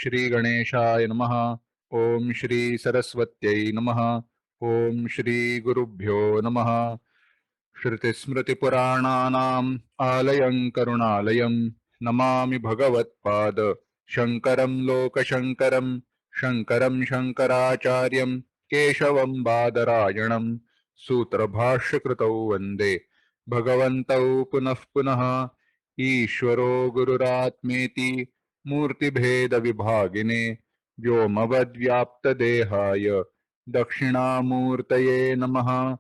श्री गणेशाय नमः। ओम श्री सरस्वत्यै नमः। ओम श्री गुरुभ्यो नमः। श्रुतिस्मृतिपुराणानाम् आलयं करुणालयं नमामि भगवत्पाद शङ्करं लोकशङ्करं। शङ्करं शङ्कराचार्यं केशवं बादरायणं सूत्रभाष्यकृतौ वन्दे भगवन्तौ पुनः पुनः। ईश्वरो गुरुरात्मेति मूर्तिभेदविभागिने व्योमवद्व्याप्तदेहाय दक्षिणामूर्तये नमः।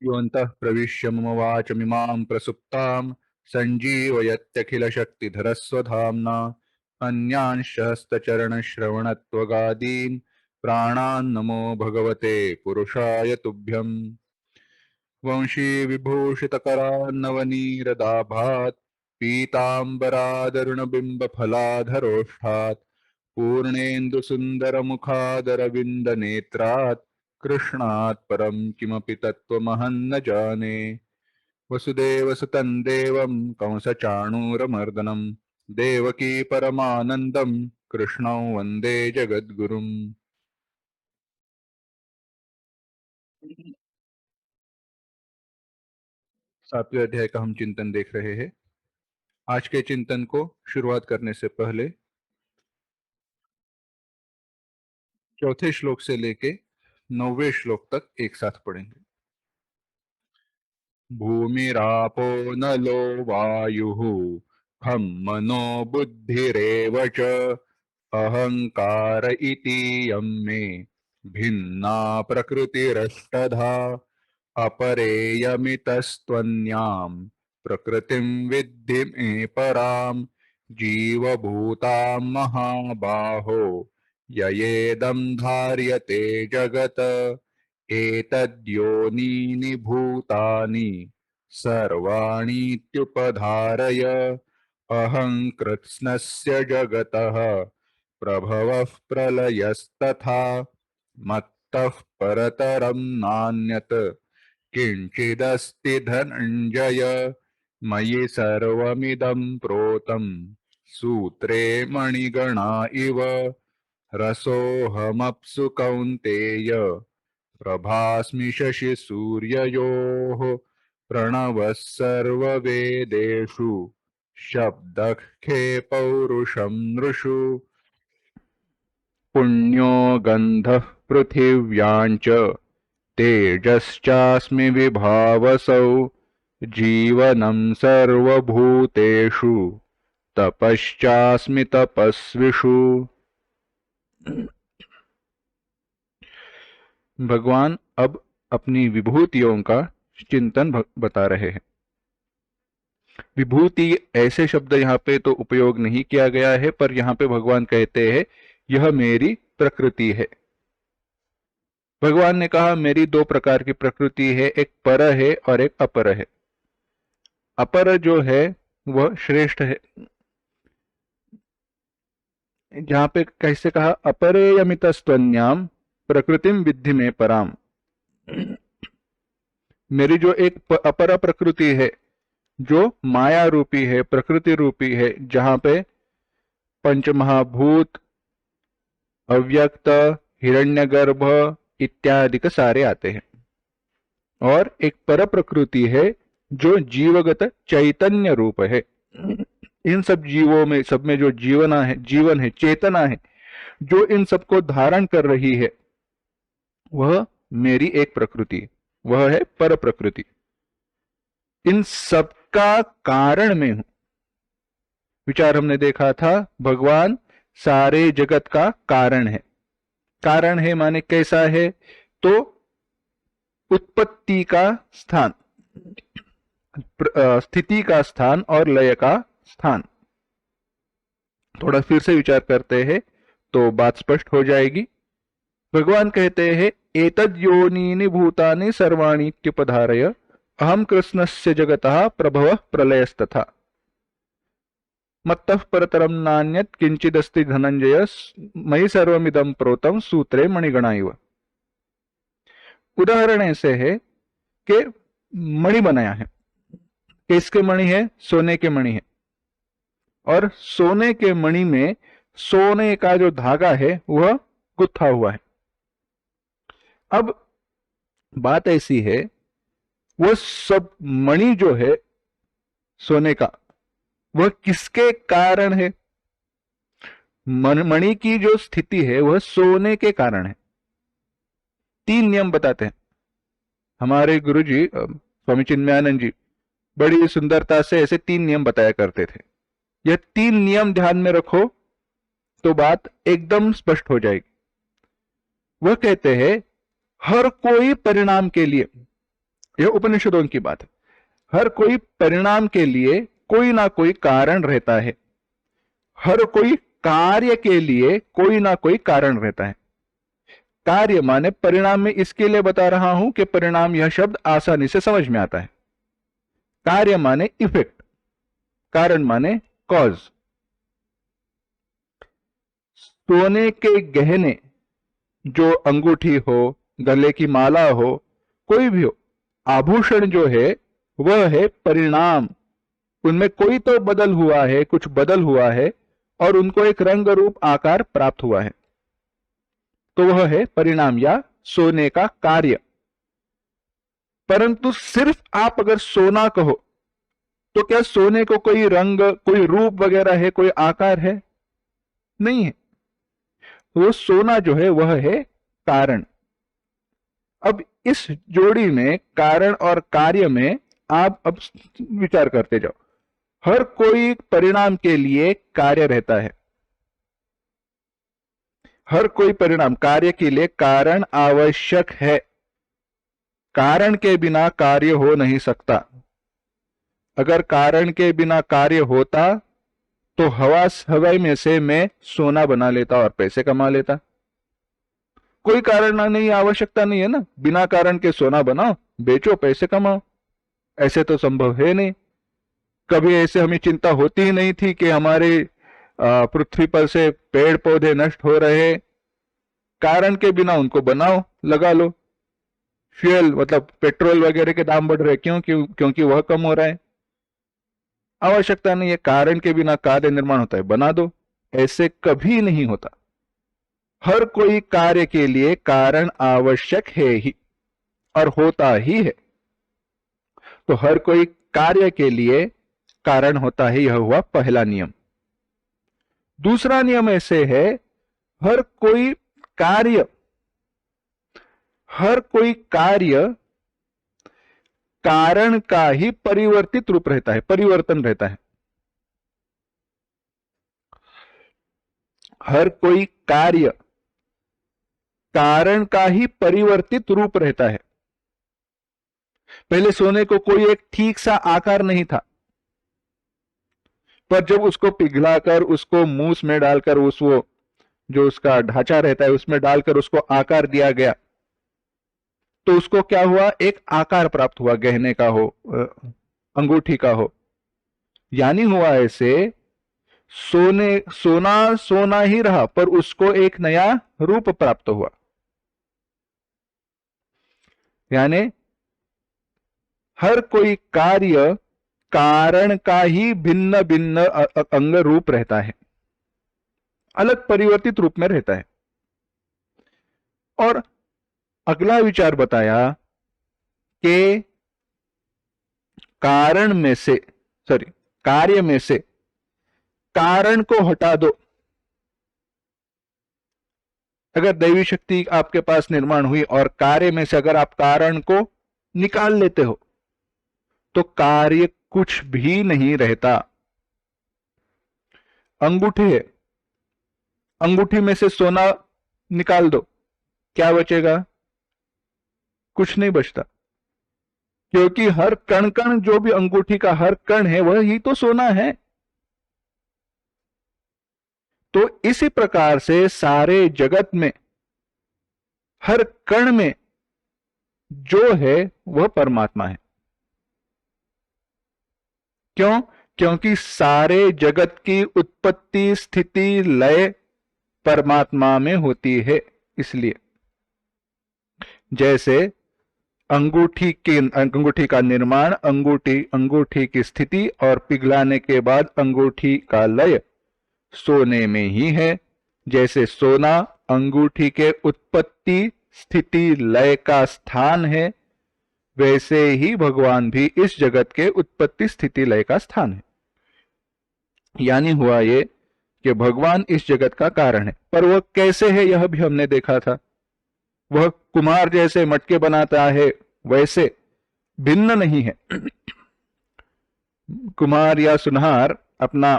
योऽन्तः प्रविश्य मम वाचमिमां प्रसुप्तां सञ्जीवयत्यखिलशक्तिधरस्वधाम्ना। अन्यांश्च हस्तचरणश्रवणत्वगादीन् प्राणान् नमो भगवते पुरुषाय तुभ्यम्। वंशी विभूषितकरान्नवनीरदाभात् पीताम्बरादरुणबिम्बफलाधरोष्ठात् पूर्णेन्दुसुन्दरमुखादरविन्दनेत्रात् कृष्णात् परं किमपि तत्त्वमहं न जाने। वसुदेवसुतं देवं कंसचाणूरमर्दनं देवकी परमानन्दं कृष्णं वन्दे जगद्गुरुम्। 7वें अध्याय का हम चिंतन देख रहे हैं। आज के चिंतन को शुरुआत करने से पहले चौथे श्लोक से लेके 9वें श्लोक तक एक साथ पढ़ेंगे। भूमिरापो नलो वायुः खं मनो बुद्धिरेव च अहंकार इतीयं मे भिन्ना प्रकृतिरष्टधा। अपरेयमितस्त्वन्यां प्रकृतिं विद्धि मे परां जीवभूतां महाबाहो ययेदं धार्यते जगत्। एतद्योनीनि भूतानि सर्वाणीत्युपधारय अहं कृत्स्नस्य जगतः प्रभवः प्रलयस्तथा मत्तः परतरं नान्यत् किंचिदस्ति धनंजय। मयि सर्वमिदं प्रोतं सूत्रे मणिगणा इव रसोऽहमप्सु कौन्तेय प्रभास्मि शशिसूर्ययोः प्रणवः सर्ववेदेषु शब्दः खे पौरुषं नृषु। पुण्यो गन्धः पृथिव्याञ्च तेजश्चास्मि विभावसौ जीवनं सर्वभूतेषु तपश्चास्मि तपस्विषु। भगवान अब अपनी विभूतियों का चिंतन बता रहे हैं। विभूति ऐसे शब्द यहाँ पे तो उपयोग नहीं किया गया है, पर यहाँ पे भगवान कहते हैं यह मेरी प्रकृति है। भगवान ने कहा मेरी दो प्रकार की प्रकृति है, एक पर है और एक अपर है। अपर जो है वह श्रेष्ठ है। जहां पे कैसे कहा, अपरेयमितस्त्वन्याम प्रकृतिम विद्धि में पराम। मेरी जो एक अपर प्रकृति है जो माया रूपी है, प्रकृति रूपी है, जहां पे पंचमहाभूत, अव्यक्त, हिरण्यगर्भ इत्यादि के सारे आते हैं। और एक पर प्रकृति है जो जीवगत चैतन्य रूप है। इन सब जीवों में, सब में जो जीवन है, चेतना है, जो इन सबको धारण कर रही है, वह मेरी एक प्रकृति, वह है पर प्रकृति। इन सबका कारण में हूं। विचार हमने देखा था, भगवान सारे जगत का कारण है। कारण है माने कैसा है, तो उत्पत्ति का स्थान, स्थिति का स्थान और लय का स्थान। थोड़ा फिर से विचार करते हैं तो बात स्पष्ट हो जाएगी। भगवान कहते हैं एतद् योनीनि भूतानि सर्वाणीत्युपधारय अहम कृष्णस्य जगतः प्रभवः प्रलयस्तथा मत्तः परतरं नान्यत् किंचिदस्ति धनंजय मयि सर्वमिदं प्रोतं सूत्रे मणिगणा इव। उदाहरण ऐसे है कि मणि बनाया है। किसके मणि है? सोने के मणि है। और सोने के मणि में सोने का जो धागा है वह गुत्था हुआ है। अब बात ऐसी है, वह सब मणि जो है सोने का, वह किसके कारण है? मणि की जो स्थिति है वह सोने के कारण है। 3 नियम बताते हैं हमारे गुरुजी स्वामी चिन्मयानंद जी, बड़ी सुंदरता से ऐसे 3 नियम बताया करते थे। यह 3 नियम ध्यान में रखो तो बात एकदम स्पष्ट हो जाएगी। वह कहते हैं हर कोई परिणाम के लिए, यह उपनिषदों की बात है, हर कोई परिणाम के लिए कोई ना कोई कारण रहता है। हर कोई कार्य के लिए कोई ना कोई कारण रहता है। कार्य माने परिणाम में इसके लिए बता रहा हूं कि परिणाम यह शब्द आसानी से समझ में आता है। कार्य माने इफेक्ट, कारण माने कॉज। सोने के गहने, जो अंगूठी हो, गले की माला हो, कोई भी हो, आभूषण जो है वह है परिणाम। उनमें कोई तो बदल हुआ है, कुछ बदल हुआ है और उनको एक रंग रूप आकार प्राप्त हुआ है, तो वह है परिणाम या सोने का कार्य। परंतु सिर्फ आप अगर सोना कहो तो क्या सोने को कोई रंग, कोई रूप वगैरह है, कोई आकार है? नहीं है। वो सोना जो है वह है कारण। अब इस जोड़ी में, कारण और कार्य में, आप अब विचार करते जाओ। हर कोई परिणाम के लिए कार्य रहता है। हर कोई परिणाम कार्य के लिए कारण आवश्यक है। कारण के बिना कार्य हो नहीं सकता। अगर कारण के बिना कार्य होता तो हवाई में से मैं सोना बना लेता और पैसे कमा लेता। कोई कारण नहीं, आवश्यकता नहीं है ना, बिना कारण के सोना बनाओ, बेचो, पैसे कमाओ। ऐसे तो संभव है नहीं। कभी ऐसे हमें चिंता होती ही नहीं थी कि हमारे पृथ्वी पर से पेड़ पौधे नष्ट हो रहे, कारण के बिना उनको बनाओ, लगा लो। फ्यूल मतलब पेट्रोल वगैरह के दाम बढ़ रहे, क्योंकि वह कम हो रहा है। आवश्यकता नहीं है, कारण के बिना कार्य निर्माण होता है, बना दो। ऐसे कभी नहीं होता। हर कोई कार्य के लिए कारण आवश्यक है ही और होता ही है। तो हर कोई कार्य के लिए कारण होता है, यह हुआ पहला नियम। दूसरा नियम ऐसे है, हर कोई कार्य कारण का ही परिवर्तित रूप रहता है, परिवर्तन रहता है। हर कोई कार्य कारण का ही परिवर्तित रूप रहता है। पहले सोने को कोई एक ठीक सा आकार नहीं था, पर जब उसको पिघलाकर, उसको मूस में डालकर, वो जो उसका ढांचा रहता है उसमें डालकर उसको आकार दिया गया, तो उसको क्या हुआ? एक आकार प्राप्त हुआ, गहने का हो, अंगूठी का हो। यानी हुआ ऐसे, सोना सोना ही रहा पर उसको एक नया रूप प्राप्त हुआ। यानी हर कोई कार्य कारण का ही भिन्न भिन्न अंग रूप रहता है, अलग परिवर्तित रूप में रहता है। और अगला विचार बताया कि कार्य में से कारण को हटा दो। अगर दैवी शक्ति आपके पास निर्माण हुई और कार्य में से अगर आप कारण को निकाल लेते हो तो कार्य कुछ भी नहीं रहता। अंगूठी है, अंगूठी में से सोना निकाल दो, क्या बचेगा? कुछ नहीं बचता, क्योंकि हर कण कण, जो भी अंगूठी का हर कण है वह ही तो सोना है। तो इसी प्रकार से सारे जगत में हर कण में जो है वह परमात्मा है। क्यों? क्योंकि सारे जगत की उत्पत्ति, स्थिति, लय परमात्मा में होती है। इसलिए जैसे अंगूठी का निर्माण, अंगूठी की स्थिति और पिघलाने के बाद अंगूठी का लय सोने में ही है। जैसे सोना अंगूठी के उत्पत्ति स्थिति लय का स्थान है, वैसे ही भगवान भी इस जगत के उत्पत्ति स्थिति लय का स्थान है। यानी हुआ ये कि भगवान इस जगत का कारण है। पर वह कैसे है यह भी हमने देखा था। वह कुम्हार जैसे मटके बनाता है वैसे भिन्न नहीं है। कुम्हार या सुनहार अपना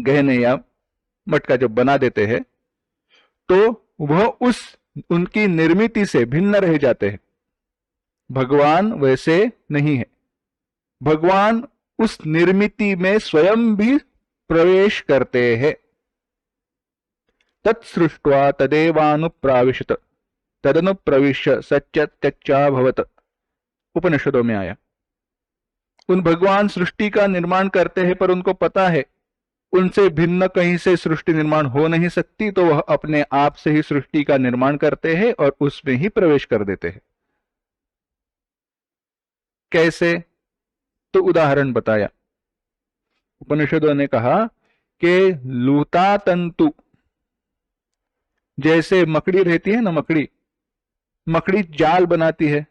गहने या मटका जब बना देते हैं तो वह उनकी निर्मिति से भिन्न रह जाते हैं। भगवान वैसे नहीं है। भगवान उस निर्मिति में स्वयं भी प्रवेश करते हैं। तत्सृष्ट्वा तदेवानुप्राविशत तदनुप्रविश्य सच्चत्यच्चाभवत उपनिषदों में आया। उन भगवान सृष्टि का निर्माण करते हैं, पर उनको पता है उनसे भिन्न कहीं से सृष्टि निर्माण हो नहीं सकती, तो वह अपने आप से ही सृष्टि का निर्माण करते हैं और उसमें ही प्रवेश कर देते हैं। कैसे? तो उदाहरण बताया। उपनिषदों ने कहा कि लूता तंतु, जैसे मकड़ी रहती है ना, मकड़ी जाल बनाती है।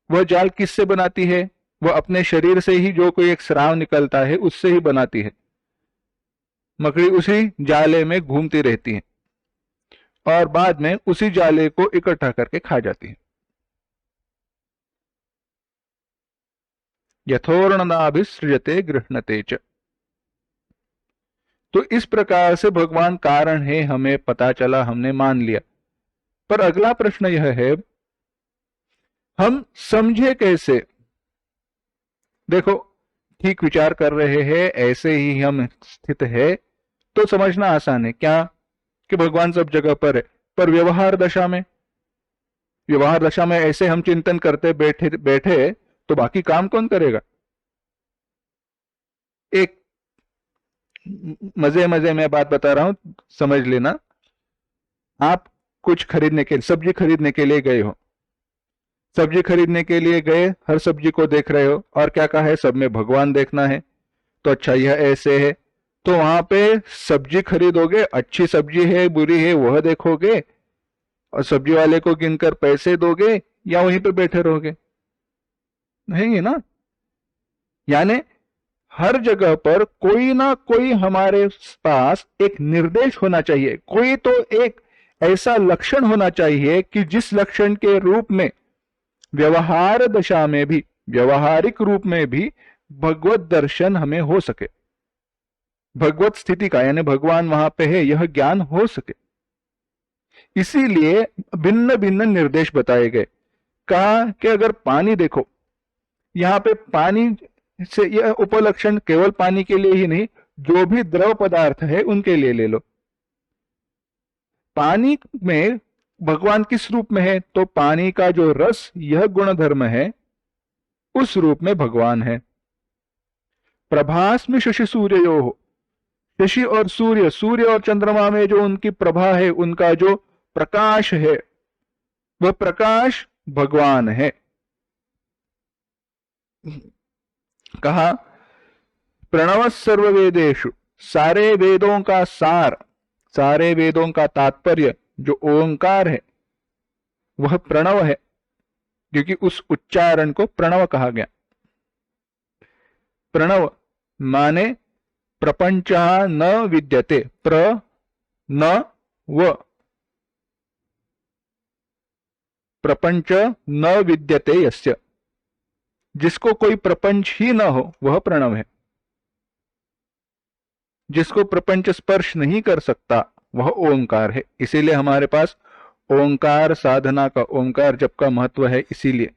वह जाल किससे बनाती है? वह अपने शरीर से ही जो कोई एक स्राव निकलता है उससे ही बनाती है। मकड़ी उसी जाले में घूमती रहती है और बाद में उसी जाले को इकट्ठा करके खा जाती है। यथोर्णनाभिसृजते गृह्णते च। तो इस प्रकार से भगवान कारण है, हमें पता चला, हमने मान लिया। पर अगला प्रश्न यह है, हम समझे कैसे? देखो, ठीक विचार कर रहे हैं, ऐसे ही हम स्थित है तो समझना आसान है। क्या? कि भगवान सब जगह पर है। पर व्यवहार दशा में ऐसे हम चिंतन करते बैठे बैठे तो बाकी काम कौन करेगा? एक मजे में बात बता रहा हूं, समझ लेना। आप कुछ खरीदने के, सब्जी खरीदने के लिए गए हो, सब्जी खरीदने के लिए गए, हर सब्जी को देख रहे हो और क्या कहा है? सब में भगवान देखना है। तो अच्छा, यह ऐसे है, तो वहां पे सब्जी खरीदोगे, अच्छी सब्जी है बुरी है वह देखोगे और सब्जी वाले को गिनकर पैसे दोगे, या वहीं पे बैठे रहोगे? नहीं है ना। यानी हर जगह पर कोई ना कोई हमारे पास एक निर्देश होना चाहिए, कोई तो एक ऐसा लक्षण होना चाहिए कि जिस लक्षण के रूप में व्यवहार दशा में भी, व्यवहारिक रूप में भी भगवत दर्शन हमें हो सके, भगवत स्थिति का, यानी भगवान वहां पे है, यह ज्ञान हो सके। इसीलिए भिन्न भिन्न निर्देश बताए गए। कहा कि अगर पानी देखो, यहां पे पानी से यह उपलक्षण केवल पानी के लिए ही नहीं, जो भी द्रव पदार्थ है उनके लिए ले लो। पानी में भगवान किस रूप में है? तो पानी का जो रस, यह गुणधर्म है, उस रूप में भगवान है। प्रभास में शशि सूर्यो हो, शशि और सूर्य, सूर्य और चंद्रमा में जो उनकी प्रभा है, उनका जो प्रकाश है, वह प्रकाश भगवान है। कहा प्रणव सर्ववेदेषु, सारे वेदों का सार, सारे वेदों का तात्पर्य जो ओंकार है वह प्रणव है, क्योंकि उस उच्चारण को प्रणव कहा गया। प्रणव माने प्रपंच न विद्यते, प्र न व, प्रपंच न विद्यते यस्य, जिसको कोई प्रपंच ही न हो वह प्रणव है। जिसको प्रपंच स्पर्श नहीं कर सकता वह ओंकार है। इसीलिए हमारे पास ओंकार साधना का, ओंकार जप का महत्व है। इसीलिए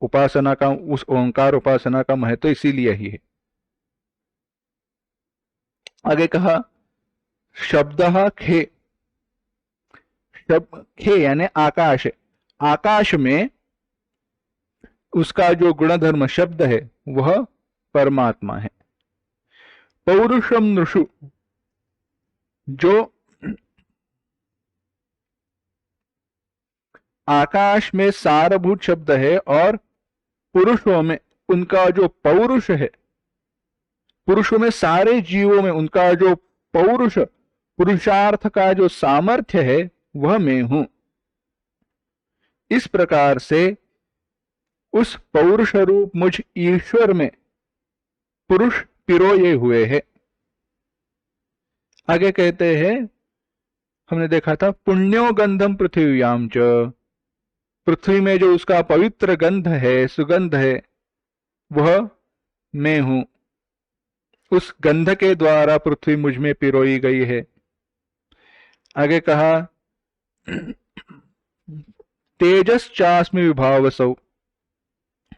उपासना का, उस ओंकार उपासना का महत्व इसीलिए ही है। आगे कहा शब्द खे, शब्द खे यानी आकाश है। आकाश में उसका जो गुणधर्म शब्द है वह परमात्मा है। पौरुषम नृषु, जो आकाश में सारभूत शब्द है और पुरुषों में उनका जो पौरुष है, पुरुषों में सारे जीवों में उनका जो पौरुष, पुरुषार्थ का जो सामर्थ्य है वह मैं हूं। इस प्रकार से उस पौरुष रूप मुझ ईश्वर में पुरुष पिरोए हुए है। आगे कहते हैं, हमने देखा था पुण्यो गंधम पृथ्व्याम च, पृथ्वी में जो उसका पवित्र गंध है, सुगंध है, वह मैं हूं। उस गंध के द्वारा पृथ्वी मुझ में पिरोई गई है। आगे कहा तेजस चास्मि विभावसौ,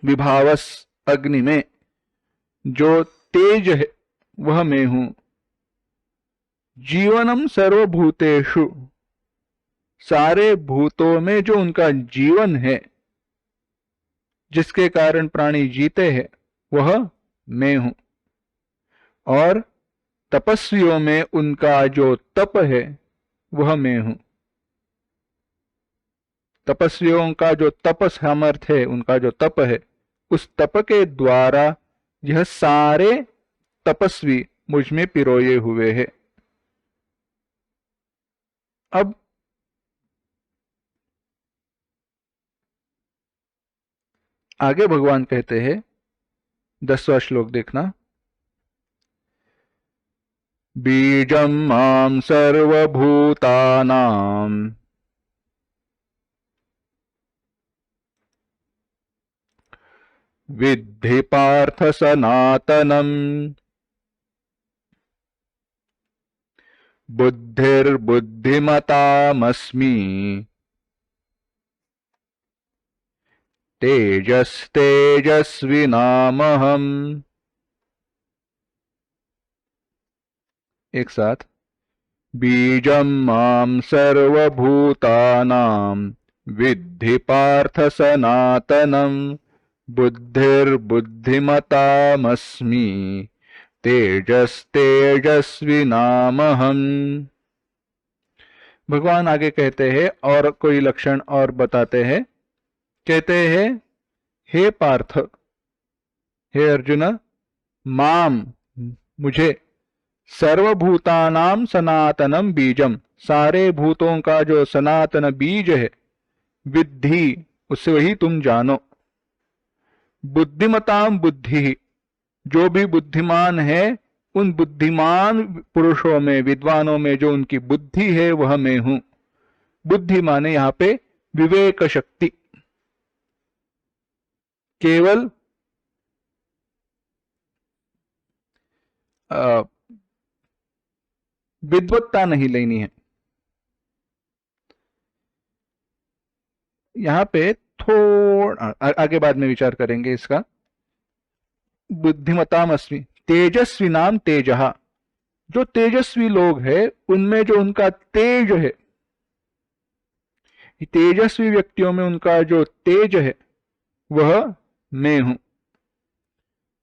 विभावस अग्नि में जो तेज है वह मैं हूं। जीवनम सर्वभूतेषु, सारे भूतों में जो उनका जीवन है, जिसके कारण प्राणी जीते हैं, वह मैं हूं। और तपस्वियों में उनका जो तप है वह मैं हूं। तपस्वियों का जो तप सामर्थ्य है, उनका जो तप है, उस तप के द्वारा यह सारे तपस्वी मुझ में पिरोए हुए हैं। अब आगे भगवान कहते हैं, 10वां श्लोक देखना, बीजं मां सर्वभूतानां विद्धि पार्थ सनातनम् बुद्धिर्बुद्धिमतामस्मि तेजस्तेजस्विनामहम्। एक साथ, बीजं मां सर्वभूतानां विद्धि पार्थ सनातनम् बुद्धिर्बुद्धिमतामस्मि तेजस्तेजस्विनामहम्। भगवान आगे कहते हैं और कोई लक्षण और बताते हैं। कहते हैं, हे पार्थ, हे अर्जुन, माम मुझे, सर्वभूतानां सनातनम बीजम, सारे भूतों का जो सनातन बीज है, विद्धि, उससे वही तुम जानो। बुद्धिमताम बुद्धि, जो भी बुद्धिमान है, उन बुद्धिमान पुरुषों में, विद्वानों में जो उनकी बुद्धि है वह मैं हूं। बुद्धि माने यहां पे विवेक शक्ति, केवल विद्वत्ता नहीं लेनी है। यहां पे थोड़ा आगे बाद में विचार करेंगे इसका। बुद्धिमतामस्मि तेजस्वी नाम तेजहा, जो तेजस्वी लोग हैं उनमें जो उनका तेज है, तेजस्वी व्यक्तियों में उनका जो तेज है वह मैं हूं।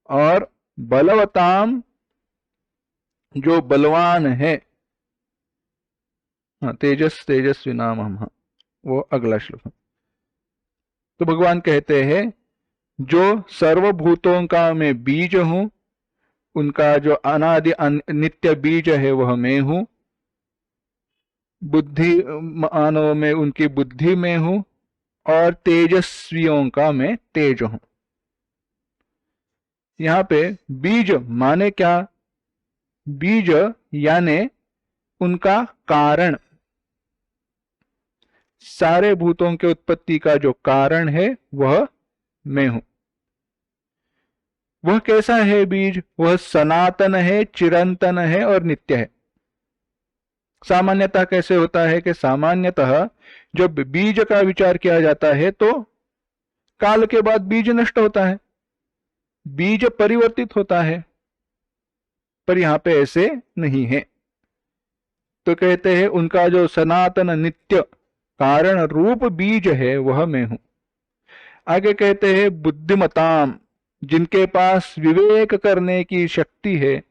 और बलवताम, जो बलवान है, हाँ, तेजस्वी नाम हम, हाँ, वो अगला श्लोक है। तो भगवान कहते हैं, जो सर्वभूतों का मैं बीज हूं, उनका जो अनादि नित्य बीज है वह मैं हूं। बुद्धि मानव में उनकी बुद्धि में हूं, और तेजस्वियों का मैं तेज हूं। यहां पे बीज माने क्या? बीज यानी उनका कारण, सारे भूतों के उत्पत्ति का जो कारण है वह मैं हूं। वह कैसा है बीज? वह सनातन है, चिरंतन है और नित्य है। सामान्यतः कैसे होता है कि सामान्यतः जब बीज का विचार किया जाता है तो काल के बाद बीज नष्ट होता है, बीज परिवर्तित होता है, पर यहां पे ऐसे नहीं है। तो कहते हैं उनका जो सनातन नित्य कारण रूप बीज है वह मैं हूं। आगे कहते हैं बुद्धिमताम, जिनके पास विवेक करने की शक्ति है,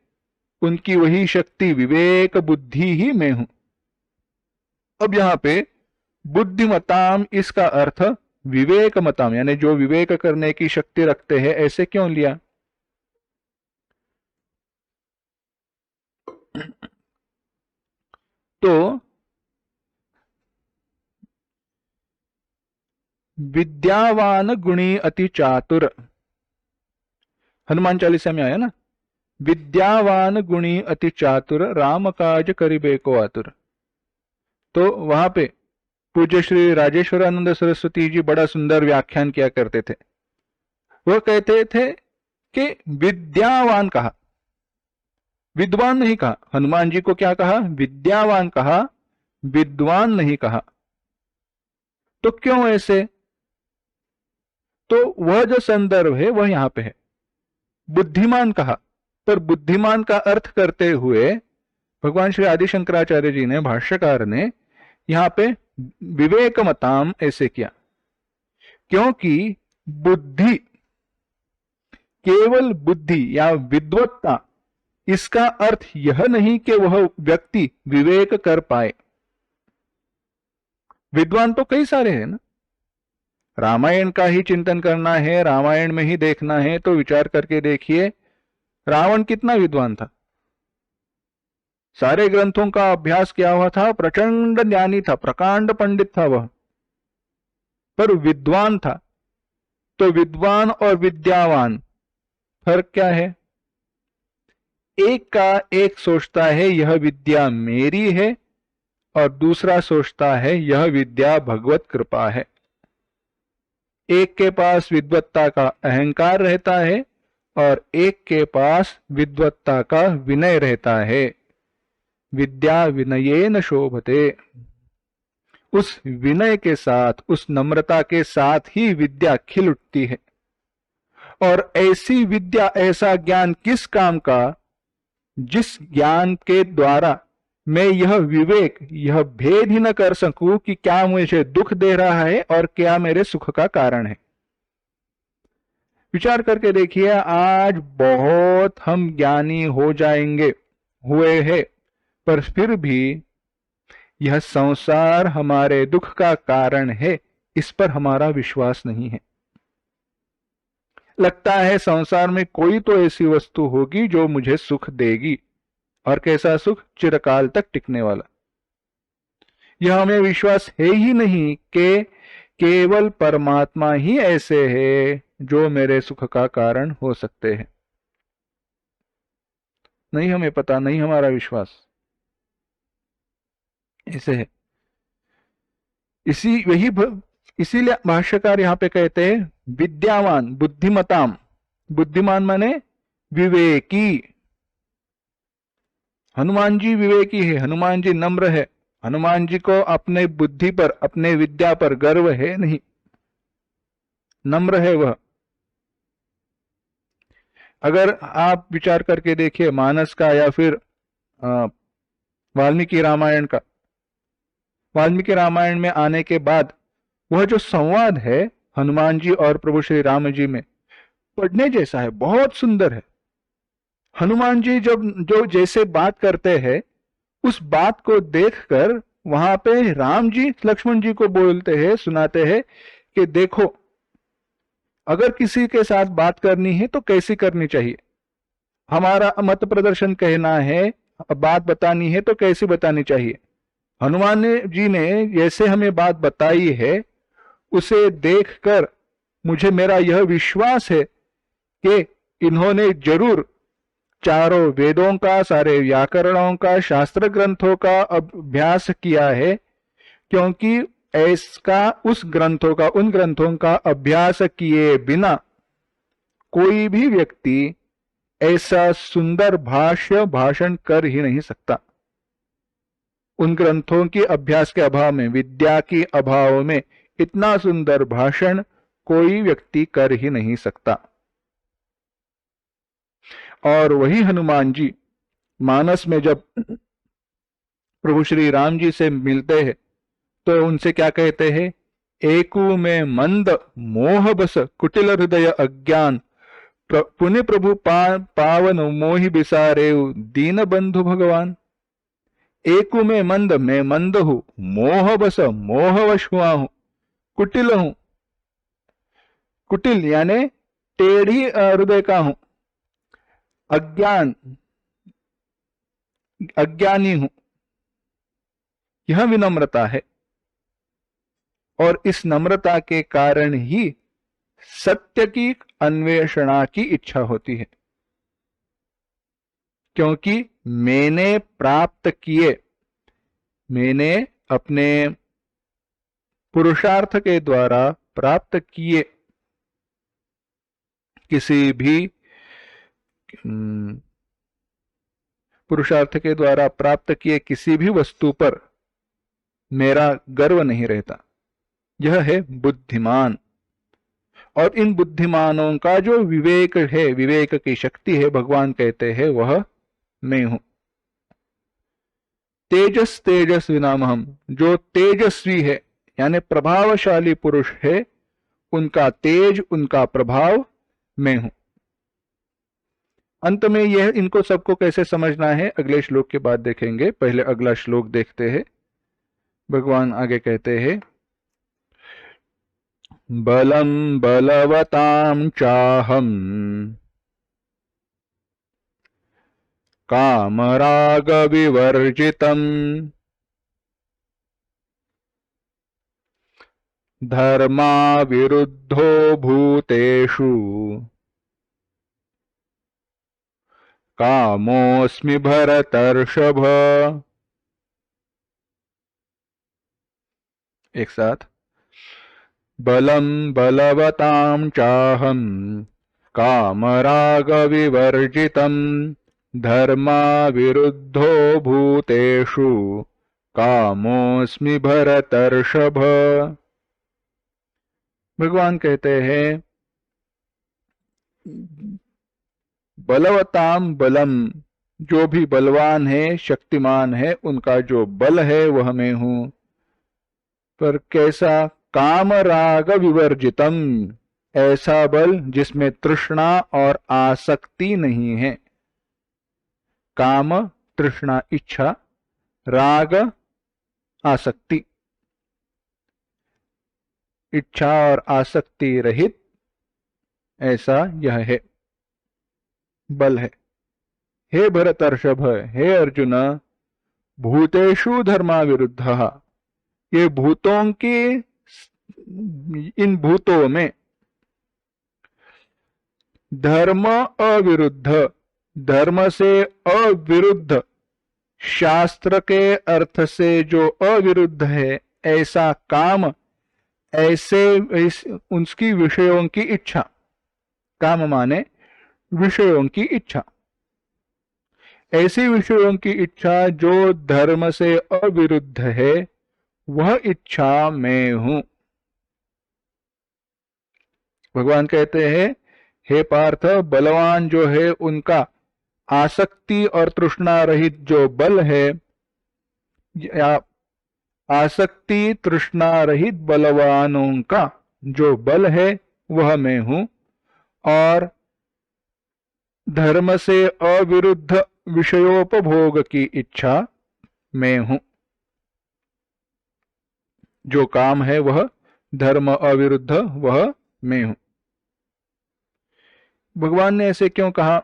उनकी वही शक्ति विवेक बुद्धि ही मैं हूं। अब यहां पे बुद्धिमताम इसका अर्थ विवेकमताम यानी जो विवेक करने की शक्ति रखते हैं, ऐसे क्यों लिया? तो विद्यावान गुणी अति चातुर, हनुमान चालीसा में आया ना, विद्यावान गुणी अति चातुर राम काज करिबे को आतुर। तो वहां पे पूज्य श्री राजेश्वरानंद सरस्वती जी बड़ा सुंदर व्याख्यान किया करते थे। वह कहते थे कि विद्यावान कहा, विद्वान नहीं कहा। हनुमान जी को क्या कहा? विद्यावान कहा, विद्वान नहीं कहा। तो क्यों ऐसे? तो वह जो संदर्भ है वह यहां पे है। बुद्धिमान कहा, पर बुद्धिमान का अर्थ करते हुए भगवान श्री आदि शंकराचार्य जी ने, भाष्यकार ने यहां पे विवेकमताम ऐसे किया, क्योंकि बुद्धि, केवल बुद्धि या विद्वत्ता, इसका अर्थ यह नहीं कि वह व्यक्ति विवेक कर पाए। विद्वान तो कई सारे हैं ना। रामायण का ही चिंतन करना है, रामायण में ही देखना है, तो विचार करके देखिए रावण कितना विद्वान था। सारे ग्रंथों का अभ्यास किया हुआ था, प्रचंड ज्ञानी था, प्रकांड पंडित था वह, पर विद्वान था। तो विद्वान और विद्यावान फर्क क्या है? एक का एक सोचता है यह विद्या मेरी है, और दूसरा सोचता है यह विद्या भगवत कृपा है। एक के पास विद्वत्ता का अहंकार रहता है और एक के पास विद्वत्ता का विनय रहता है। विद्या विनयेन शोभते, उस विनय के साथ, उस नम्रता के साथ ही विद्या खिल उठती है। और ऐसी विद्या, ऐसा ज्ञान किस काम का, जिस ज्ञान के द्वारा मैं यह विवेक, यह भेद ही न कर सकूं कि क्या मुझे दुख दे रहा है और क्या मेरे सुख का कारण है। विचार करके देखिए, आज बहुत हम ज्ञानी हो जाएंगे, हुए हैं, पर फिर भी यह संसार हमारे दुख का कारण है, इस पर हमारा विश्वास नहीं है। लगता है संसार में कोई तो ऐसी वस्तु होगी जो मुझे सुख देगी, और कैसा सुख? चिरकाल तक टिकने वाला। यह हमें विश्वास है ही नहीं कि केवल परमात्मा ही ऐसे है जो मेरे सुख का कारण हो सकते हैं। नहीं हमें पता, नहीं हमारा विश्वास ऐसे है। इसीलिए भाष्यकार यहां पे कहते हैं विद्यावान, बुद्धिमताम। बुद्धिमान माने विवेकी। हनुमान जी विवेकी है, हनुमान जी नम्र है, हनुमान जी को अपने बुद्धि पर, अपने विद्या पर गर्व है नहीं, नम्र है वह। अगर आप विचार करके देखिए मानस का या फिर वाल्मीकि रामायण का, वाल्मीकि रामायण में आने के बाद वह जो संवाद है हनुमान जी और प्रभु श्री राम जी में, पढ़ने जैसा है, बहुत सुंदर है। हनुमान जी जब जो जैसे बात करते हैं, उस बात को देखकर वहां पे राम जी लक्ष्मण जी को बोलते हैं, सुनाते हैं कि देखो, अगर किसी के साथ बात करनी है तो कैसी करनी चाहिए, हमारा मत प्रदर्शन कहना है, बात बतानी है तो कैसी बतानी चाहिए। हनुमान जी ने जैसे हमें बात बताई है, उसे देखकर मुझे, मेरा यह विश्वास है कि इन्होंने जरूर चारों वेदों का, सारे व्याकरणों का, शास्त्र ग्रंथों का अभ्यास किया है, क्योंकि ऐसा उस ग्रंथों का, उन ग्रंथों का अभ्यास किए बिना कोई भी व्यक्ति ऐसा सुंदर भाष्य भाषण कर ही नहीं सकता। उन ग्रंथों के अभ्यास के अभाव में, विद्या के अभाव में इतना सुंदर भाषण कोई व्यक्ति कर ही नहीं सकता। और वही हनुमान जी मानस में जब प्रभु श्री राम जी से मिलते हैं तो उनसे क्या कहते हैं? एकू में मंद मोह बस कुटिल हृदय अज्ञान, पुण्य प्रभु पावन मोहि बिसारे दीन बंधु भगवान। एकु में मंद, मैं मंद हूं, मोह बस मोहवश हुआ हूं, कुटिल हूं, कुटिल यानी टेढ़ी हृदय का हूं, अज्ञान अज्ञानी हूं, यह विनम्रता है। और इस नम्रता के कारण ही सत्य की अन्वेषणा की इच्छा होती है, क्योंकि मैंने प्राप्त किए, मैंने अपने पुरुषार्थ के द्वारा प्राप्त किए किसी भी पुरुषार्थ के द्वारा प्राप्त किए किसी भी वस्तु पर मेरा गर्व नहीं रहता। यह है बुद्धिमान। और इन बुद्धिमानों का जो विवेक है, विवेक की शक्ति है, भगवान कहते हैं वह मैं हूं। तेजस तेजस्वी नाम हम, जो तेजस्वी है यानी प्रभावशाली पुरुष है, उनका तेज, उनका प्रभाव मैं हूं। अंत में यह इनको सबको कैसे समझना है अगले श्लोक के बाद देखेंगे। पहले अगला श्लोक देखते हैं। भगवान आगे कहते हैं, बलम बलवताम चाहम कामराग विवर्जितम धर्मा विरुद्धो भूतेषु कामोऽस्मि भरतर्षभ। एक साथ, बलम बलवताम चाहम कामराग विवर्जितम धर्मा विरुद्धो भूतेषु कामोऽस्मि भरतर्षभ। भगवान कहते हैं, बलवताम बलम, जो भी बलवान है, शक्तिमान है, उनका जो बल है वह मैं हूं। पर कैसा? काम राग विवर्जितम, ऐसा बल जिसमें तृष्णा और आसक्ति नहीं है। काम तृष्णा इच्छा, राग आसक्ति, इच्छा और आसक्ति रहित, ऐसा यह है, बल है। हे भरतर्षभ, हे अर्जुन, भूतेषु धर्मा विरुद्ध, ये भूतों के, इन भूतों में धर्म अविरुद्ध, धर्म से अविरुद्ध, शास्त्र के अर्थ से जो अविरुद्ध है, ऐसा काम, ऐसे उसकी विषयों की इच्छा, काम माने विषयों की इच्छा, ऐसी विषयों की इच्छा जो धर्म से अविरुद्ध है, वह इच्छा मैं हूं। भगवान कहते हैं, हे पार्थ, बलवान जो है उनका आसक्ति और तृष्णा रहित जो बल है, या आसक्ति तृष्णा रहित बलवानों का जो बल है वह मैं हूं, और धर्म से अविरुद्ध विषयोपभोग की इच्छा मैं हूं। जो काम है वह धर्म अविरुद्ध, वह मैं हूं। भगवान ने ऐसे क्यों कहा?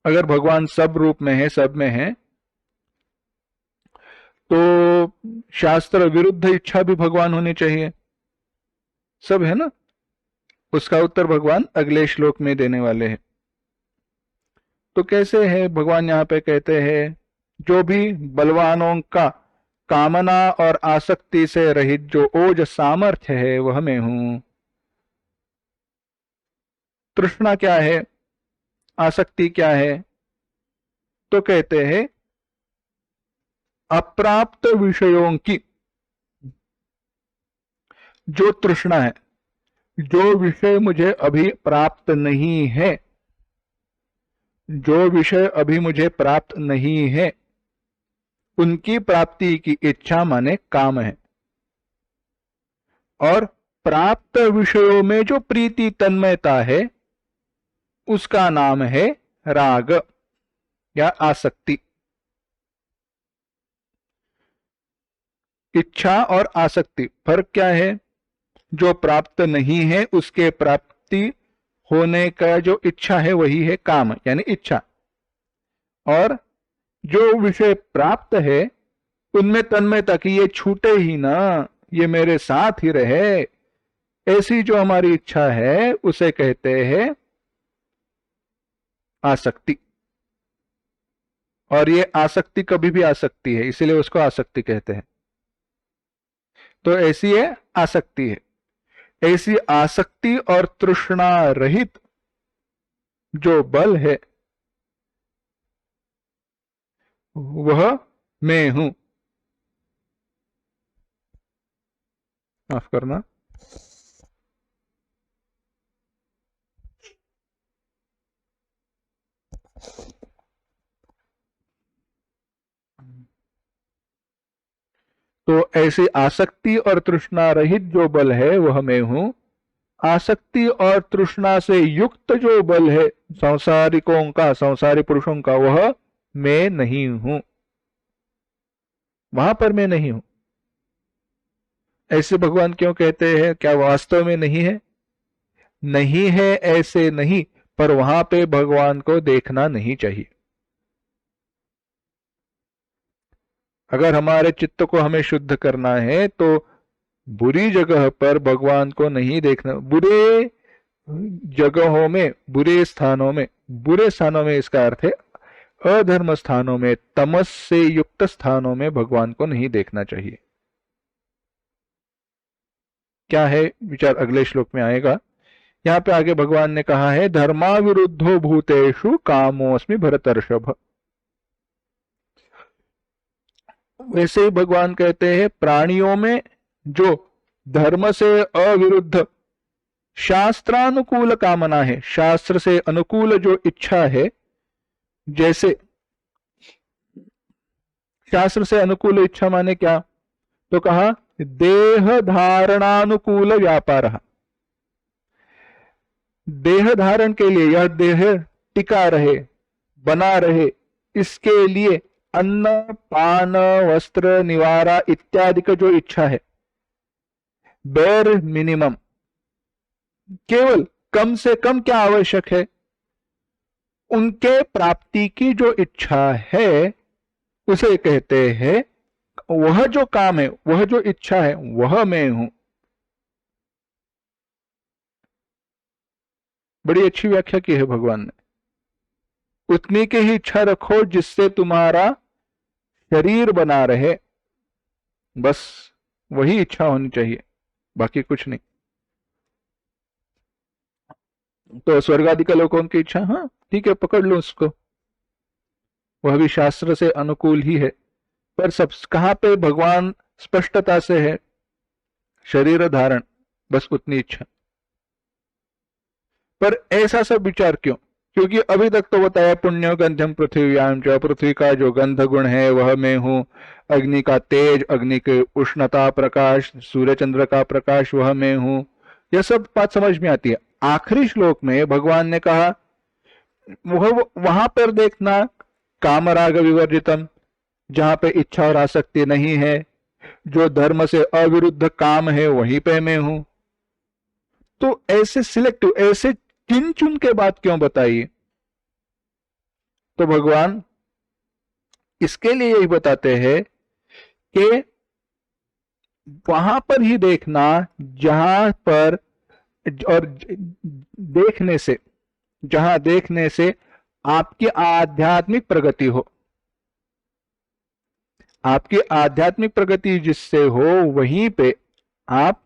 अगर भगवान सब रूप में है, सब में है, तो शास्त्र विरुद्ध इच्छा भी भगवान होनी चाहिए। सब है ना? उसका उत्तर भगवान अगले श्लोक में देने वाले हैं। तो कैसे है? भगवान यहां पे कहते हैं, जो भी बलवानों का कामना और आसक्ति से रहित जो ओज सामर्थ्य है वह मैं हूं। तृष्णा क्या है? आसक्ति क्या है? तो कहते हैं, अप्राप्त विषयों की जो तृष्णा है, जो विषय मुझे अभी प्राप्त नहीं है, जो विषय अभी मुझे प्राप्त नहीं है, उनकी प्राप्ति की इच्छा माने काम है। और प्राप्त विषयों में जो प्रीति तन्मयता है, उसका नाम है राग या आसक्ति। इच्छा और आसक्ति, फर्क क्या है? जो प्राप्त नहीं है उसके प्राप्ति होने का जो इच्छा है वही है काम, यानी इच्छा। और जो विषय प्राप्त है उनमें तन्मयता कि ये छूटे ही ना, ये मेरे साथ ही रहे, ऐसी जो हमारी इच्छा है उसे कहते हैं आसक्ति। और ये आसक्ति कभी भी आ सकती है, इसीलिए उसको आसक्ति कहते हैं। तो ऐसी है आसक्ति है। ऐसी आसक्ति और तृष्णा रहित जो बल है वह मैं हूं। माफ करना। तो ऐसी आसक्ति और तृष्णा रहित जो बल है वह मैं हूं। आसक्ति और तृष्णा से युक्त जो बल है सांसारिकों का, संसारी पुरुषों का, वह मैं नहीं हूं, वहां पर मैं नहीं हूं। ऐसे भगवान क्यों कहते हैं? क्या वास्तव में नहीं है? नहीं है ऐसे नहीं, पर वहां पे भगवान को देखना नहीं चाहिए। अगर हमारे चित्त को हमें शुद्ध करना है तो बुरी जगह पर भगवान को नहीं देखना। बुरे जगहों में, बुरे स्थानों में इसका अर्थ है अधर्म स्थानों में, तमस से युक्त स्थानों में भगवान को नहीं देखना चाहिए। क्या है विचार अगले श्लोक में आएगा। यहाँ पे आगे भगवान ने कहा है धर्मा विरुद्धो भूतेषु कामोस्मि भरतर्षभ। वैसे ही भगवान कहते हैं प्राणियों में जो धर्म से अविरुद्ध शास्त्रानुकूल कामना है, शास्त्र से अनुकूल जो इच्छा है, जैसे शास्त्र से अनुकूल इच्छा माने क्या? तो कहा देह धारणानुकूल व्यापार। देह धारण के लिए, यह देह टिका रहे, बना रहे, इसके लिए अन्न पान वस्त्र निवारा इत्यादि का जो इच्छा है, बेर मिनिमम, केवल कम से कम क्या आवश्यक है, उनके प्राप्ति की जो इच्छा है उसे कहते हैं, वह जो काम है, वह जो इच्छा है, वह मैं हूं। बड़ी अच्छी व्याख्या की है भगवान ने। उतनी की ही इच्छा रखो जिससे तुम्हारा शरीर बना रहे, बस वही इच्छा होनी चाहिए, बाकी कुछ नहीं। तो स्वर्ग आदि का लोगों की इच्छा, हाँ ठीक है, पकड़ लो उसको, वह भी शास्त्र से अनुकूल ही है। पर सब कहां पे भगवान स्पष्टता से है? शरीर धारण, बस उतनी इच्छा। पर ऐसा सब विचार क्यों? क्योंकि अभी तक तो बताया पुण्य गंधम पृथ्व्याम, जो पृथ्वी का जो गंध गुण है वह मैं हूं, अग्नि का तेज, अग्नि के उष्णता प्रकाश, सूर्य चंद्र का प्रकाश वह मैं हूं, यह सब बात समझ में आती है। आखिरी श्लोक में भगवान ने कहा वह वहां पर देखना कामराग विवर्जितम, जहां पे इच्छा और आसक्ति नहीं है, जो धर्म से अविरुद्ध काम है वहीं पे मैं हूं। तो ऐसे सिलेक्टिव, ऐसे चुन चुन के बात क्यों बताई? तो भगवान इसके लिए यही बताते हैं कि वहां पर ही देखना जहां पर, और देखने से, जहां देखने से आपकी आध्यात्मिक प्रगति हो, आपकी आध्यात्मिक प्रगति जिससे हो वहीं पे आप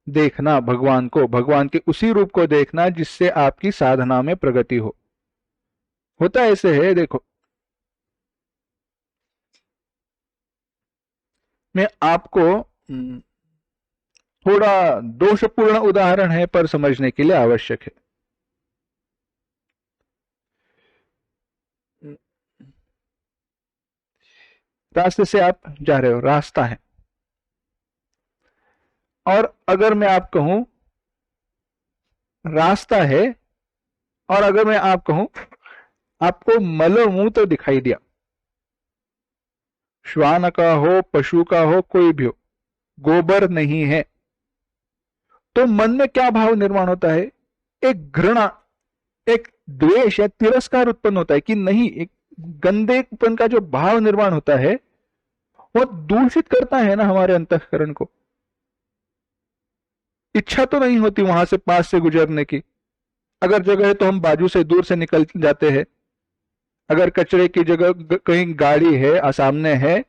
देखना भगवान को, भगवान के उसी रूप को देखना जिससे आपकी साधना में प्रगति हो। होता ऐसे है, देखो मैं आपको थोड़ा दोषपूर्ण उदाहरण है पर समझने के लिए आवश्यक है। रास्ते से आप जा रहे हो, रास्ता है, और अगर मैं आप कहूं रास्ता है, और अगर मैं आप कहूं आपको मलमूत्र दिखाई दिया, श्वान का हो, पशु का हो, कोई भी हो, गोबर नहीं है, तो मन में क्या भाव निर्माण होता है? एक घृणा, एक द्वेष या तिरस्कार उत्पन्न होता है कि नहीं, एक गंदेपन का जो भाव निर्माण होता है वो दूषित करता है ना हमारे अंतःकरण को। इच्छा तो नहीं होती वहां से पास से गुजरने की। अगर जगह है तो हम बाजू से दूर से निकल जाते हैं। अगर कचरे की जगह कहीं गाड़ी है, सामने है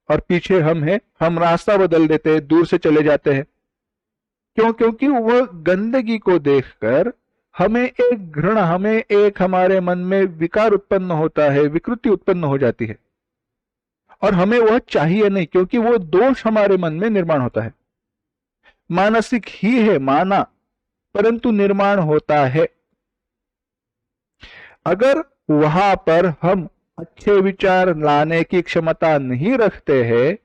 और पीछे हम है, हम रास्ता बदल देते हैं, दूर से चले जाते हैं। क्यों? क्योंकि वह गंदगी को देखकर हमें एक घृणा, हमें एक हमारे मन में विकार उत्पन्न होता है, विकृति उत्पन्न हो जाती है और हमें वह चाहिए नहीं, क्योंकि वो दोष हमारे मन में निर्माण होता है। मानसिक ही है, माना, परंतु निर्माण होता है। अगर वहां पर हम अच्छे विचार लाने की क्षमता नहीं रखते हैं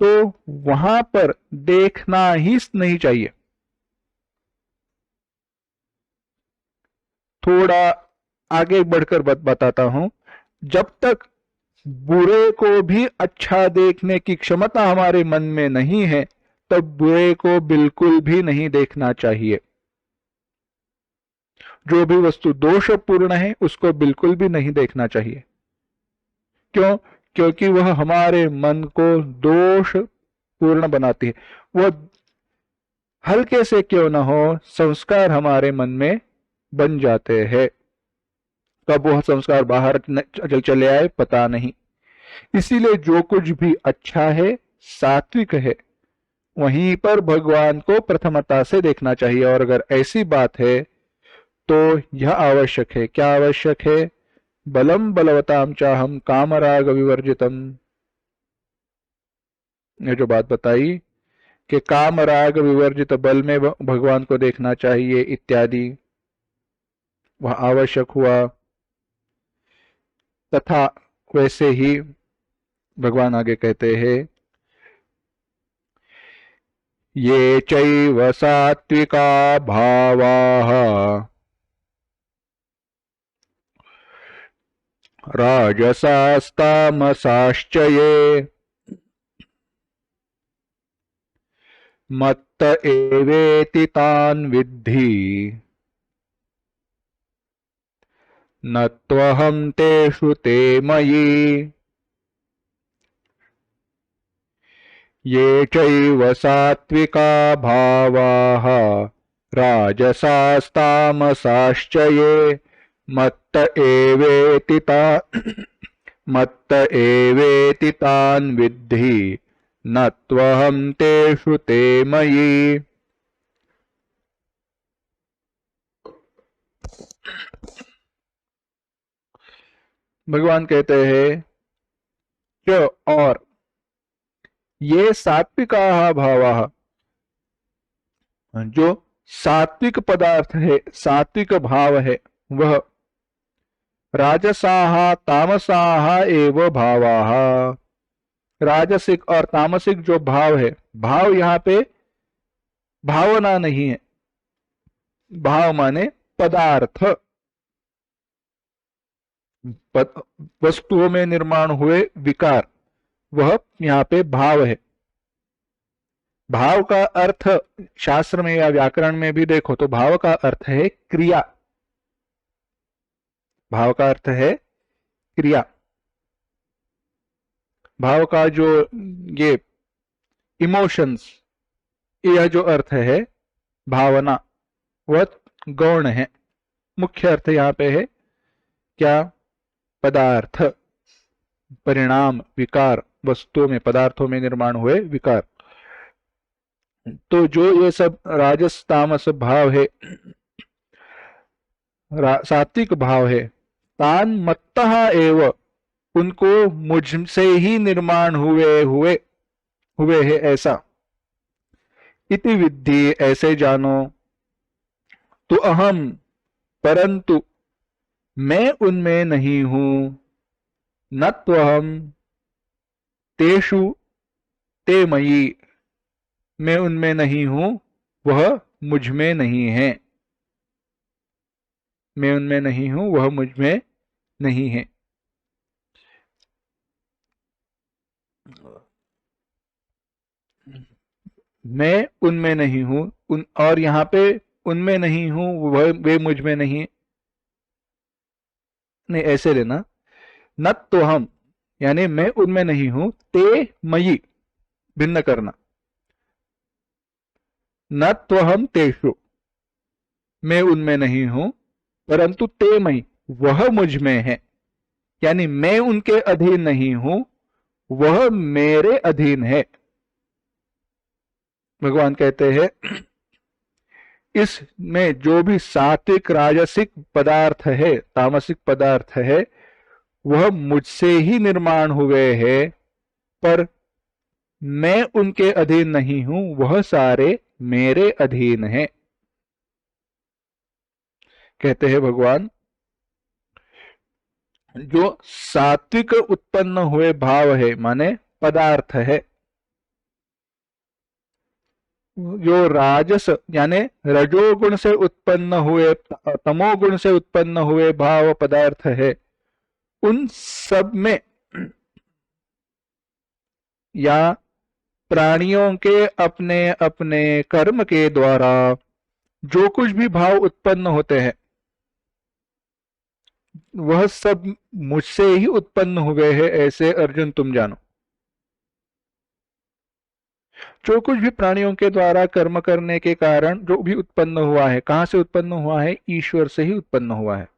तो वहां पर देखना ही नहीं चाहिए। थोड़ा आगे बढ़कर बताता हूं। जब तक बुरे को भी अच्छा देखने की क्षमता हमारे मन में नहीं है तब बुरे को बिल्कुल भी नहीं देखना चाहिए। जो भी वस्तु दोषपूर्ण है उसको बिल्कुल भी नहीं देखना चाहिए। क्यों? क्योंकि वह हमारे मन को दोष पूर्ण बनाती है। वह हल्के से क्यों न हो, संस्कार हमारे मन में बन जाते हैं। कब वह संस्कार बाहर चले आए पता नहीं। इसीलिए जो कुछ भी अच्छा है, सात्विक है, वहीं पर भगवान को प्रथमता से देखना चाहिए। और अगर ऐसी बात है तो यह आवश्यक है। क्या आवश्यक है? बलम बलवताम चाहम कामराग विवर्जितम। ये जो बात बताई कि काम राग विवर्जित बल में भगवान को देखना चाहिए इत्यादि, वह आवश्यक हुआ। तथा वैसे ही भगवान आगे कहते हैं, ये चैव सात्विका भावाः राजसास्तामसाश्च ये मत्त एवेति तान् विद्धि न त्वहं तेषु ते मयि। ये चैव सात्विका भावाः राजसास्तामसाश्च ये मत्त एवेति तान् विद्धि न त्वहं तेषु ते मयि। भगवान कहते हैं कि और ये सात्विका भावाः, जो सात्विक पदार्थ है, सात्विक भाव है, वह राजसाः तामसाः एव भावाः। राजसिक और तामसिक जो भाव है, भाव यहां पे भावना नहीं है, भाव माने पदार्थ, वस्तुओं में निर्माण हुए विकार, वह यहाँ पे भाव है। भाव का अर्थ शास्त्र में या व्याकरण में भी देखो तो भाव का अर्थ है क्रिया। भाव का अर्थ है क्रिया। भाव का जो ये इमोशंस, यह जो अर्थ है भावना, वह गौण है। मुख्य अर्थ यहाँ पे है क्या? पदार्थ, परिणाम, विकार, वस्तुओं में, पदार्थों में निर्माण हुए विकार। तो जो ये सब राजस तामस भाव है, सात्विक भाव है, तान मत्तः एव, उनको मुझसे ही निर्माण हुए है ऐसा। इति विद्धि, ऐसे जानो। तो अहम, परंतु मैं उनमें नहीं हूं। न त्वहम तेषु ते मयि, मैं उनमें नहीं हूं, वह मुझ में नहीं है। मैं उनमें नहीं हूं, वह मुझ में नहीं है। मैं उनमें नहीं हूं, और यहाँ पे उनमें नहीं हूं, वह वे मुझ में नहीं, नहीं ऐसे लेना। न तो हम, यानी मैं उनमें नहीं हूं, ते मयि भिन्न करना, न तो हम तेषु, मैं उनमें नहीं हूं, परंतु ते मयि वह मुझ में है, यानी मैं उनके अधीन नहीं हूं, वह मेरे अधीन है। भगवान कहते हैं इसमें जो भी सात्विक राजसिक पदार्थ है, तामसिक पदार्थ है, वह मुझसे ही निर्माण हुए हैं, पर मैं उनके अधीन नहीं हूं, वह सारे मेरे अधीन हैं। कहते हैं भगवान जो सात्विक उत्पन्न हुए भाव है, माने पदार्थ है, जो राजस यानी रजोगुण से उत्पन्न हुए, तमोगुण से उत्पन्न हुए भाव पदार्थ है, उन सब में या प्राणियों के अपने अपने कर्म के द्वारा जो कुछ भी भाव उत्पन्न होते हैं, वह सब मुझसे ही उत्पन्न हुए हैं, ऐसे अर्जुन तुम जानो। जो कुछ भी प्राणियों के द्वारा कर्म करने के कारण जो भी उत्पन्न हुआ है, कहां से उत्पन्न हुआ है? ईश्वर से ही उत्पन्न हुआ है।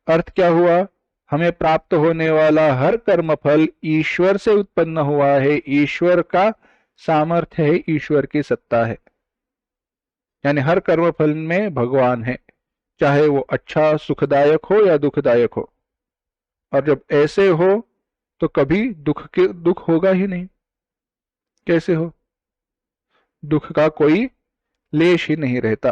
अर्थ क्या हुआ? हमें प्राप्त होने वाला हर कर्म फल ईश्वर से उत्पन्न हुआ है, ईश्वर का सामर्थ्य है, ईश्वर की सत्ता है, यानी हर कर्म फल में भगवान है, चाहे वो अच्छा सुखदायक हो या दुखदायक हो। और जब ऐसे हो तो कभी दुख होगा ही नहीं। कैसे हो? दुख का कोई लेश ही नहीं रहता।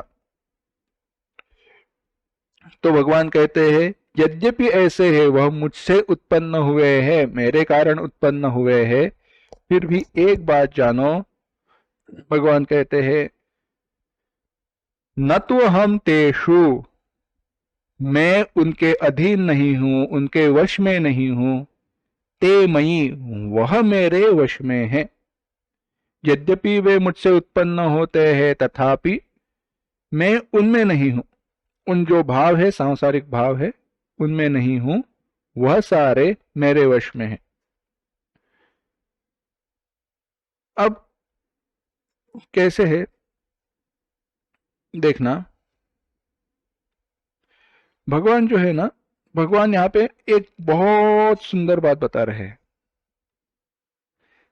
तो भगवान कहते हैं यद्यपि ऐसे है, वह मुझसे उत्पन्न हुए हैं, मेरे कारण उत्पन्न हुए हैं, फिर भी एक बात जानो, भगवान कहते हैं न तो हम तेषु, मैं उनके अधीन नहीं हूं, उनके वश में नहीं हूं, ते मयि वह मेरे वश में है। यद्यपि वे मुझसे उत्पन्न होते हैं, तथापि मैं उनमें नहीं हूं, उन जो भाव है, सांसारिक भाव है, उनमें नहीं हूं, वह सारे मेरे वश में है। अब कैसे है देखना, भगवान जो है ना, भगवान यहां पे एक बहुत सुंदर बात बता रहे हैं,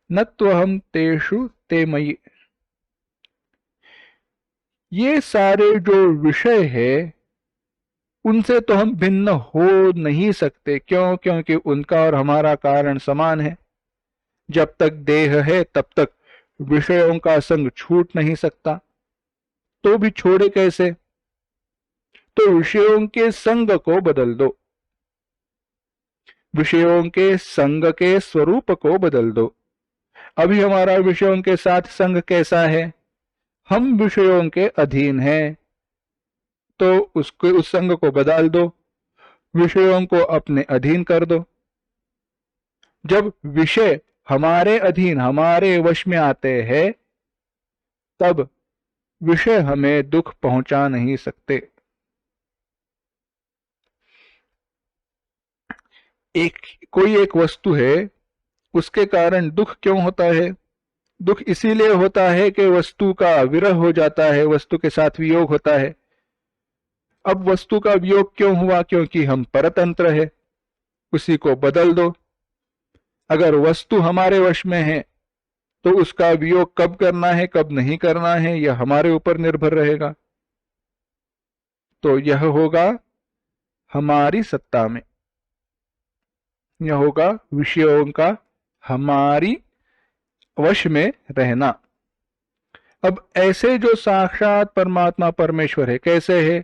न तो हम तेषु ते मयि। ये सारे जो विषय है उनसे तो हम भिन्न हो नहीं सकते। क्यों? क्योंकि उनका और हमारा कारण समान है। जब तक देह है तब तक विषयों का संग छूट नहीं सकता, तो भी छोड़े कैसे? तो विषयों के संग को बदल दो, विषयों के संग के स्वरूप को बदल दो। अभी हमारा विषयों के साथ संग कैसा है? हम विषयों के अधीन हैं, तो उसके उस संग को बदल दो, विषयों को अपने अधीन कर दो। जब विषय हमारे अधीन, हमारे वश में आते हैं, तब विषय हमें दुख पहुंचा नहीं सकते। कोई एक वस्तु है, उसके कारण दुख क्यों होता है? दुख इसीलिए होता है कि वस्तु का विरह हो जाता है, वस्तु के साथ वियोग होता है। अब वस्तु का वियोग क्यों हुआ? क्योंकि हम परतंत्र है, उसी को बदल दो। अगर वस्तु हमारे वश में है तो उसका वियोग कब करना है, कब नहीं करना है, यह हमारे ऊपर निर्भर रहेगा। तो यह होगा हमारी सत्ता में, यह होगा विषयों का हमारी वश में रहना। अब ऐसे जो साक्षात परमात्मा परमेश्वर है, कैसे है?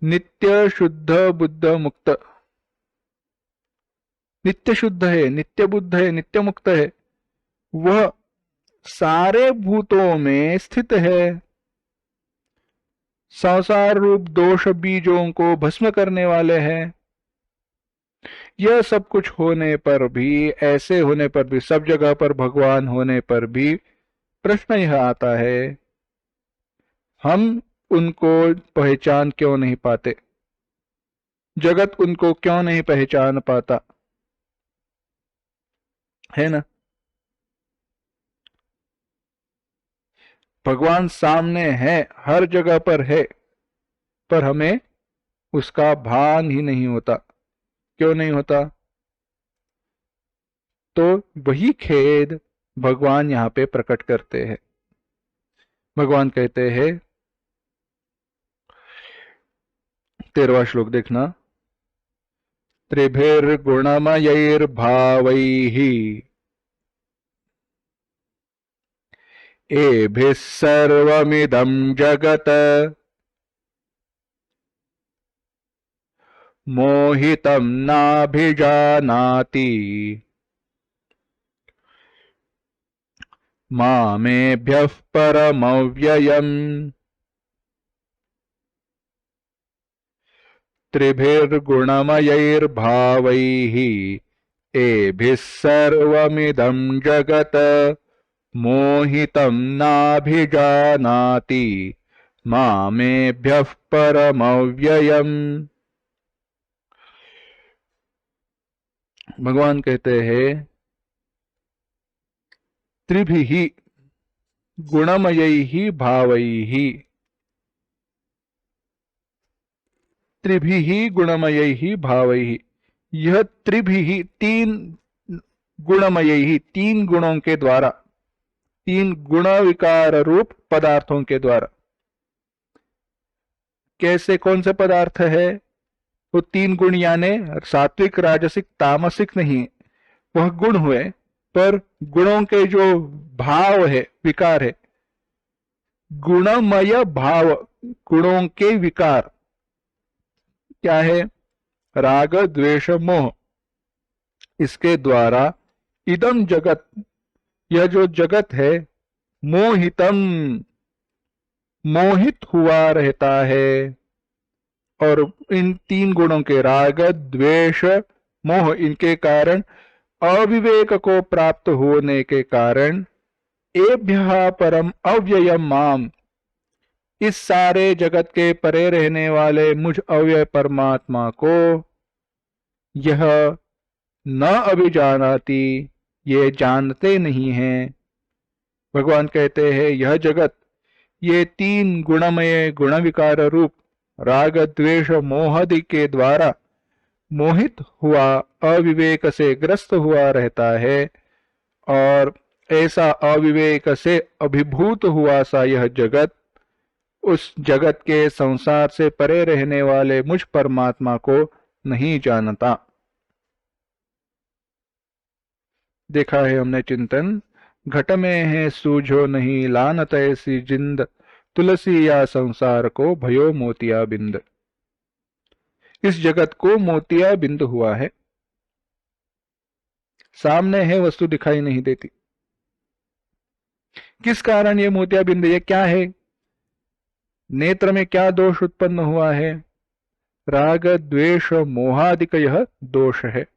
नित्य शुद्ध बुद्ध मुक्त, नित्य शुद्ध है, नित्य बुद्ध है, नित्य मुक्त है, वह सारे भूतों में स्थित है। संसार रूप दोष बीजों को भस्म करने वाले हैं। यह सब कुछ होने पर भी, ऐसे होने पर भी, सब जगह पर भगवान होने पर भी प्रश्न यह आता है, हम उनको पहचान क्यों नहीं पाते? जगत उनको क्यों नहीं पहचान पाता? है ना? भगवान सामने है, हर जगह पर है, पर हमें उसका भान ही नहीं होता। क्यों नहीं होता? तो वही खेद भगवान यहाँ पे प्रकट करते हैं। भगवान कहते हैं, 13वां श्लोक देखना, त्रिभिर्गुणमयैर्भावैः एभिः सर्वमिदं जगत् मोहितं नाभिजानाति मामेभ्यः परमव्ययम्। त्रिभिर्गुणमयैर्भावैः एभिः सर्वमिदं जगत् मोहितं नाभिजानाति मामेभ्यः परमव्ययम्। भगवान कहते हैं, त्रिभिः गुणमयैः भावैः, त्रिभिः गुणमयैः भावैः, यह त्रिभिः तीन गुणमयैः, तीन गुणों के द्वारा, तीन गुण विकार रूप पदार्थों के द्वारा। कैसे, कौन से पदार्थ है? वो तीन गुण यानी सात्विक, राजसिक, तामसिक नहीं, वह गुण हुए, पर गुणों के जो भाव है, विकार है, गुणमय भाव, गुणों के विकार क्या है? राग, द्वेष, मोह। इसके द्वारा इदम जगत, यह जो जगत है, मोहितम, मोहित हुआ रहता है। और इन तीन गुणों के, राग, द्वेष, मोह, इनके कारण, अविवेक को प्राप्त होने के कारण, एभ्यः परम अव्ययम माम, इस सारे जगत के परे रहने वाले मुझ अव्यय परमात्मा को यह न अभिजानाति, ये जानते नहीं हैं। भगवान कहते हैं, यह जगत, ये तीन गुणमय, गुण विकार रूप राग, द्वेष, मोहादि के द्वारा मोहित हुआ, अविवेक से ग्रस्त हुआ रहता है। और ऐसा अविवेक से अभिभूत हुआ सा यह जगत, उस जगत के संसार से परे रहने वाले मुझ परमात्मा को नहीं जानता। देखा है हमने चिंतन, घट में है सूझो नहीं लानत ऐसी जिंद, तुलसी या संसार को भयो मोतिया बिंद। इस जगत को मोतिया बिंद हुआ है, सामने है, वस्तु दिखाई नहीं देती। किस कारण ये मोतिया बिंद? ये क्या है? नेत्र में क्या दोष उत्पन्न हुआ है? राग, द्वेष, मोहादिक यह दोष है।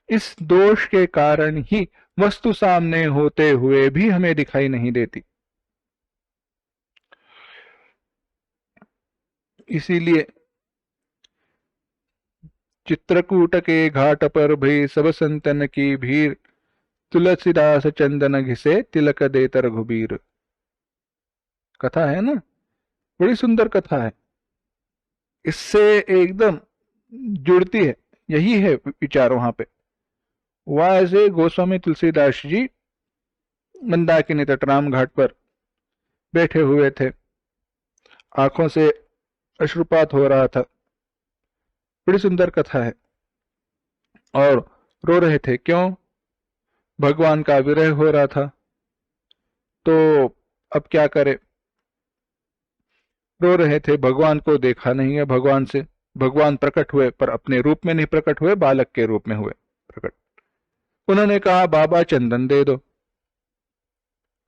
इस दोष के कारण ही वस्तु सामने होते हुए भी हमें दिखाई नहीं देती। इसीलिए चित्रकूट के घाट पर भी सब संतन की भीड़, तुलसीदास चंदन घिसे तिलक देत रघुबीर। कथा है ना, बड़ी सुंदर कथा है, इससे एकदम जुड़ती है। यही है विचार वहां पे। वहां से गोस्वामी तुलसीदास जी मंदाकिनी तट राम घाट पर बैठे हुए थे, आंखों से अश्रुपात हो रहा था। बड़ी सुंदर कथा है। और रो रहे थे, क्यों? भगवान का विरह हो रहा था। तो अब क्या करे? रो रहे थे, भगवान को देखा नहीं है। भगवान से, भगवान प्रकट हुए पर अपने रूप में नहीं प्रकट हुए, बालक के रूप में हुए प्रकट। उन्होंने कहा, बाबा चंदन दे दो।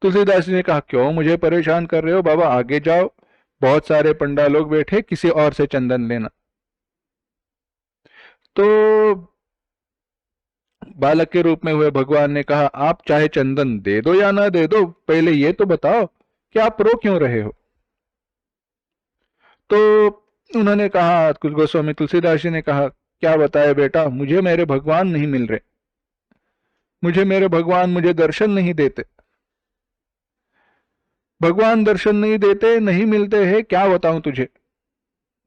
तुलसीदास जी ने कहा, क्यों मुझे परेशान कर रहे हो बाबा, आगे जाओ, बहुत सारे पंडा लोग बैठे, किसी और से चंदन लेना। तो बालक के रूप में हुए भगवान ने कहा, आप चाहे चंदन दे दो या ना दे दो, पहले ये तो बताओ कि आप रो क्यों रहे हो। तो उन्होंने कहा, कुछ गोस्वामी तुलसीदास जी ने कहा, क्या बताए बेटा, मुझे मेरे भगवान नहीं मिल रहे, मुझे मेरे भगवान मुझे दर्शन नहीं देते, भगवान दर्शन नहीं देते, नहीं मिलते हैं, क्या बताऊं तुझे,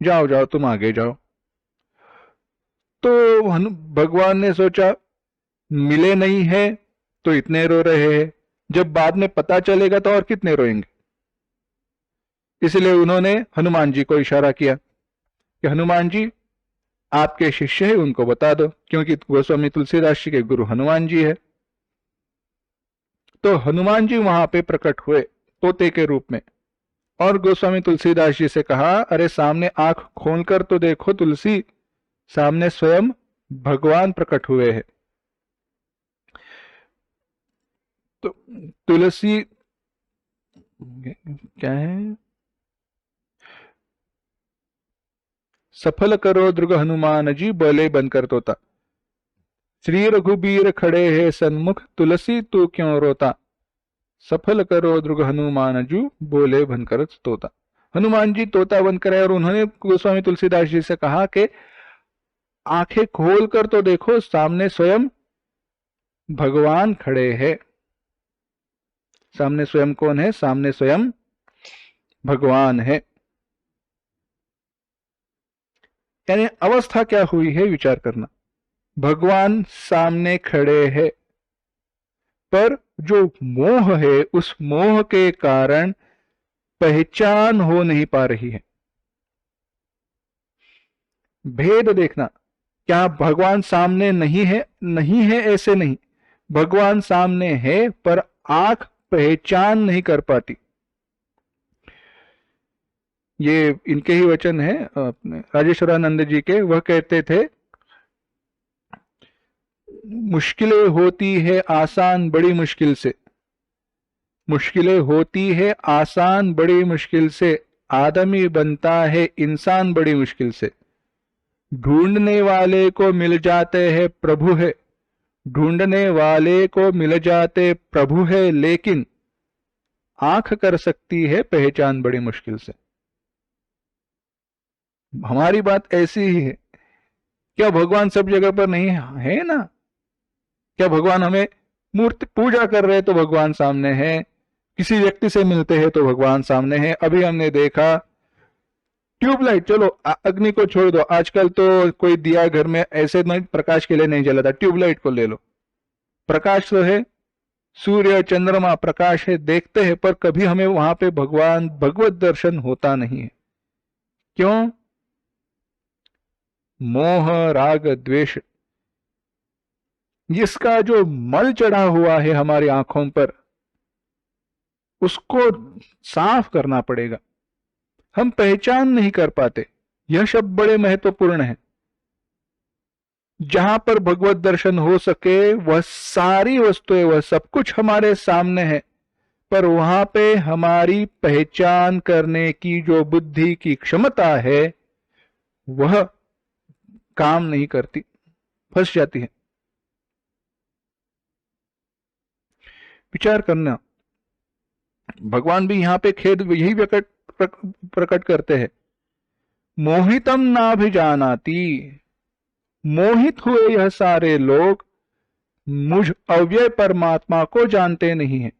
जाओ जाओ तुम आगे जाओ। तो भगवान ने सोचा, मिले नहीं है तो इतने रो रहे हैं, जब बाद में पता चलेगा तो और कितने रोएंगे। इसलिए उन्होंने हनुमान जी को इशारा किया कि हनुमान जी आपके शिष्य है, उनको बता दो, क्योंकि गोस्वामी तुलसीदास जी के गुरु हनुमान जी है। तो हनुमान जी वहां पे प्रकट हुए तोते के रूप में, और गोस्वामी तुलसीदास जी से कहा, अरे सामने आंख खोलकर तो देखो तुलसी, सामने स्वयं भगवान प्रकट हुए हैं। तो तुलसी क्या है, सफल करो दृग हनुमान जी, बोले बनकर तोता, श्री रघुबीर खड़े है सन्मुख, तुलसी तू क्यों रोता, सफल करो दृग हनुमान जू, बोले बनकर तोता। हनुमान जी तोता बनकर आए और उन्होंने गोस्वामी तुलसीदास जी से कहा कि आंखें खोल कर तो देखो, सामने स्वयं भगवान खड़े हैं। सामने स्वयं कौन है, सामने स्वयं भगवान है। यानी अवस्था क्या हुई है, विचार करना। भगवान सामने खड़े हैं, पर जो मोह है, उस मोह के कारण पहचान हो नहीं पा रही है। भेद देखना, क्या भगवान सामने नहीं है, नहीं है ऐसे नहीं, भगवान सामने है पर आंख पहचान नहीं कर पाती। ये इनके ही वचन है राजेश्वरानंद जी के। वह कहते थे, मुश्किलें होती है आसान बड़ी मुश्किल से, मुश्किलें होती है आसान बड़ी मुश्किल से, आदमी बनता है इंसान बड़ी मुश्किल से, ढूंढने वाले को मिल जाते हैं प्रभु है, ढूंढने वाले को मिल जाते प्रभु है, लेकिन आंख कर सकती है पहचान बड़ी मुश्किल से। हमारी बात ऐसी ही है, क्या भगवान सब जगह पर नहीं है ना? क्या भगवान हमें मूर्ति पूजा कर रहे तो भगवान सामने है, किसी व्यक्ति से मिलते हैं तो भगवान सामने है। अभी हमने देखा ट्यूबलाइट, चलो अग्नि को छोड़ दो, आजकल तो कोई दिया घर में ऐसे नहीं प्रकाश के लिए नहीं जलाता, ट्यूबलाइट को ले लो, प्रकाश तो है, सूर्य चंद्रमा प्रकाश है, देखते हैं, पर कभी हमें वहां पे भगवान भगवत दर्शन होता नहीं है। क्यों? मोह राग द्वेष, जिसका जो मल चढ़ा हुआ है हमारी आंखों पर, उसको साफ करना पड़ेगा। हम पहचान नहीं कर पाते, यह शब्द बड़े महत्वपूर्ण है। जहां पर भगवत दर्शन हो सके, वह सारी वस्तुएं, वह सब कुछ हमारे सामने है, पर वहां पे हमारी पहचान करने की जो बुद्धि की क्षमता है, वह काम नहीं करती, फंस जाती है। विचार करना, भगवान भी यहां पे खेद यही प्रकट करते हैं, मोहितम ना भी जानाती, मोहित हुए यह सारे लोग मुझ अव्यय परमात्मा को जानते नहीं है।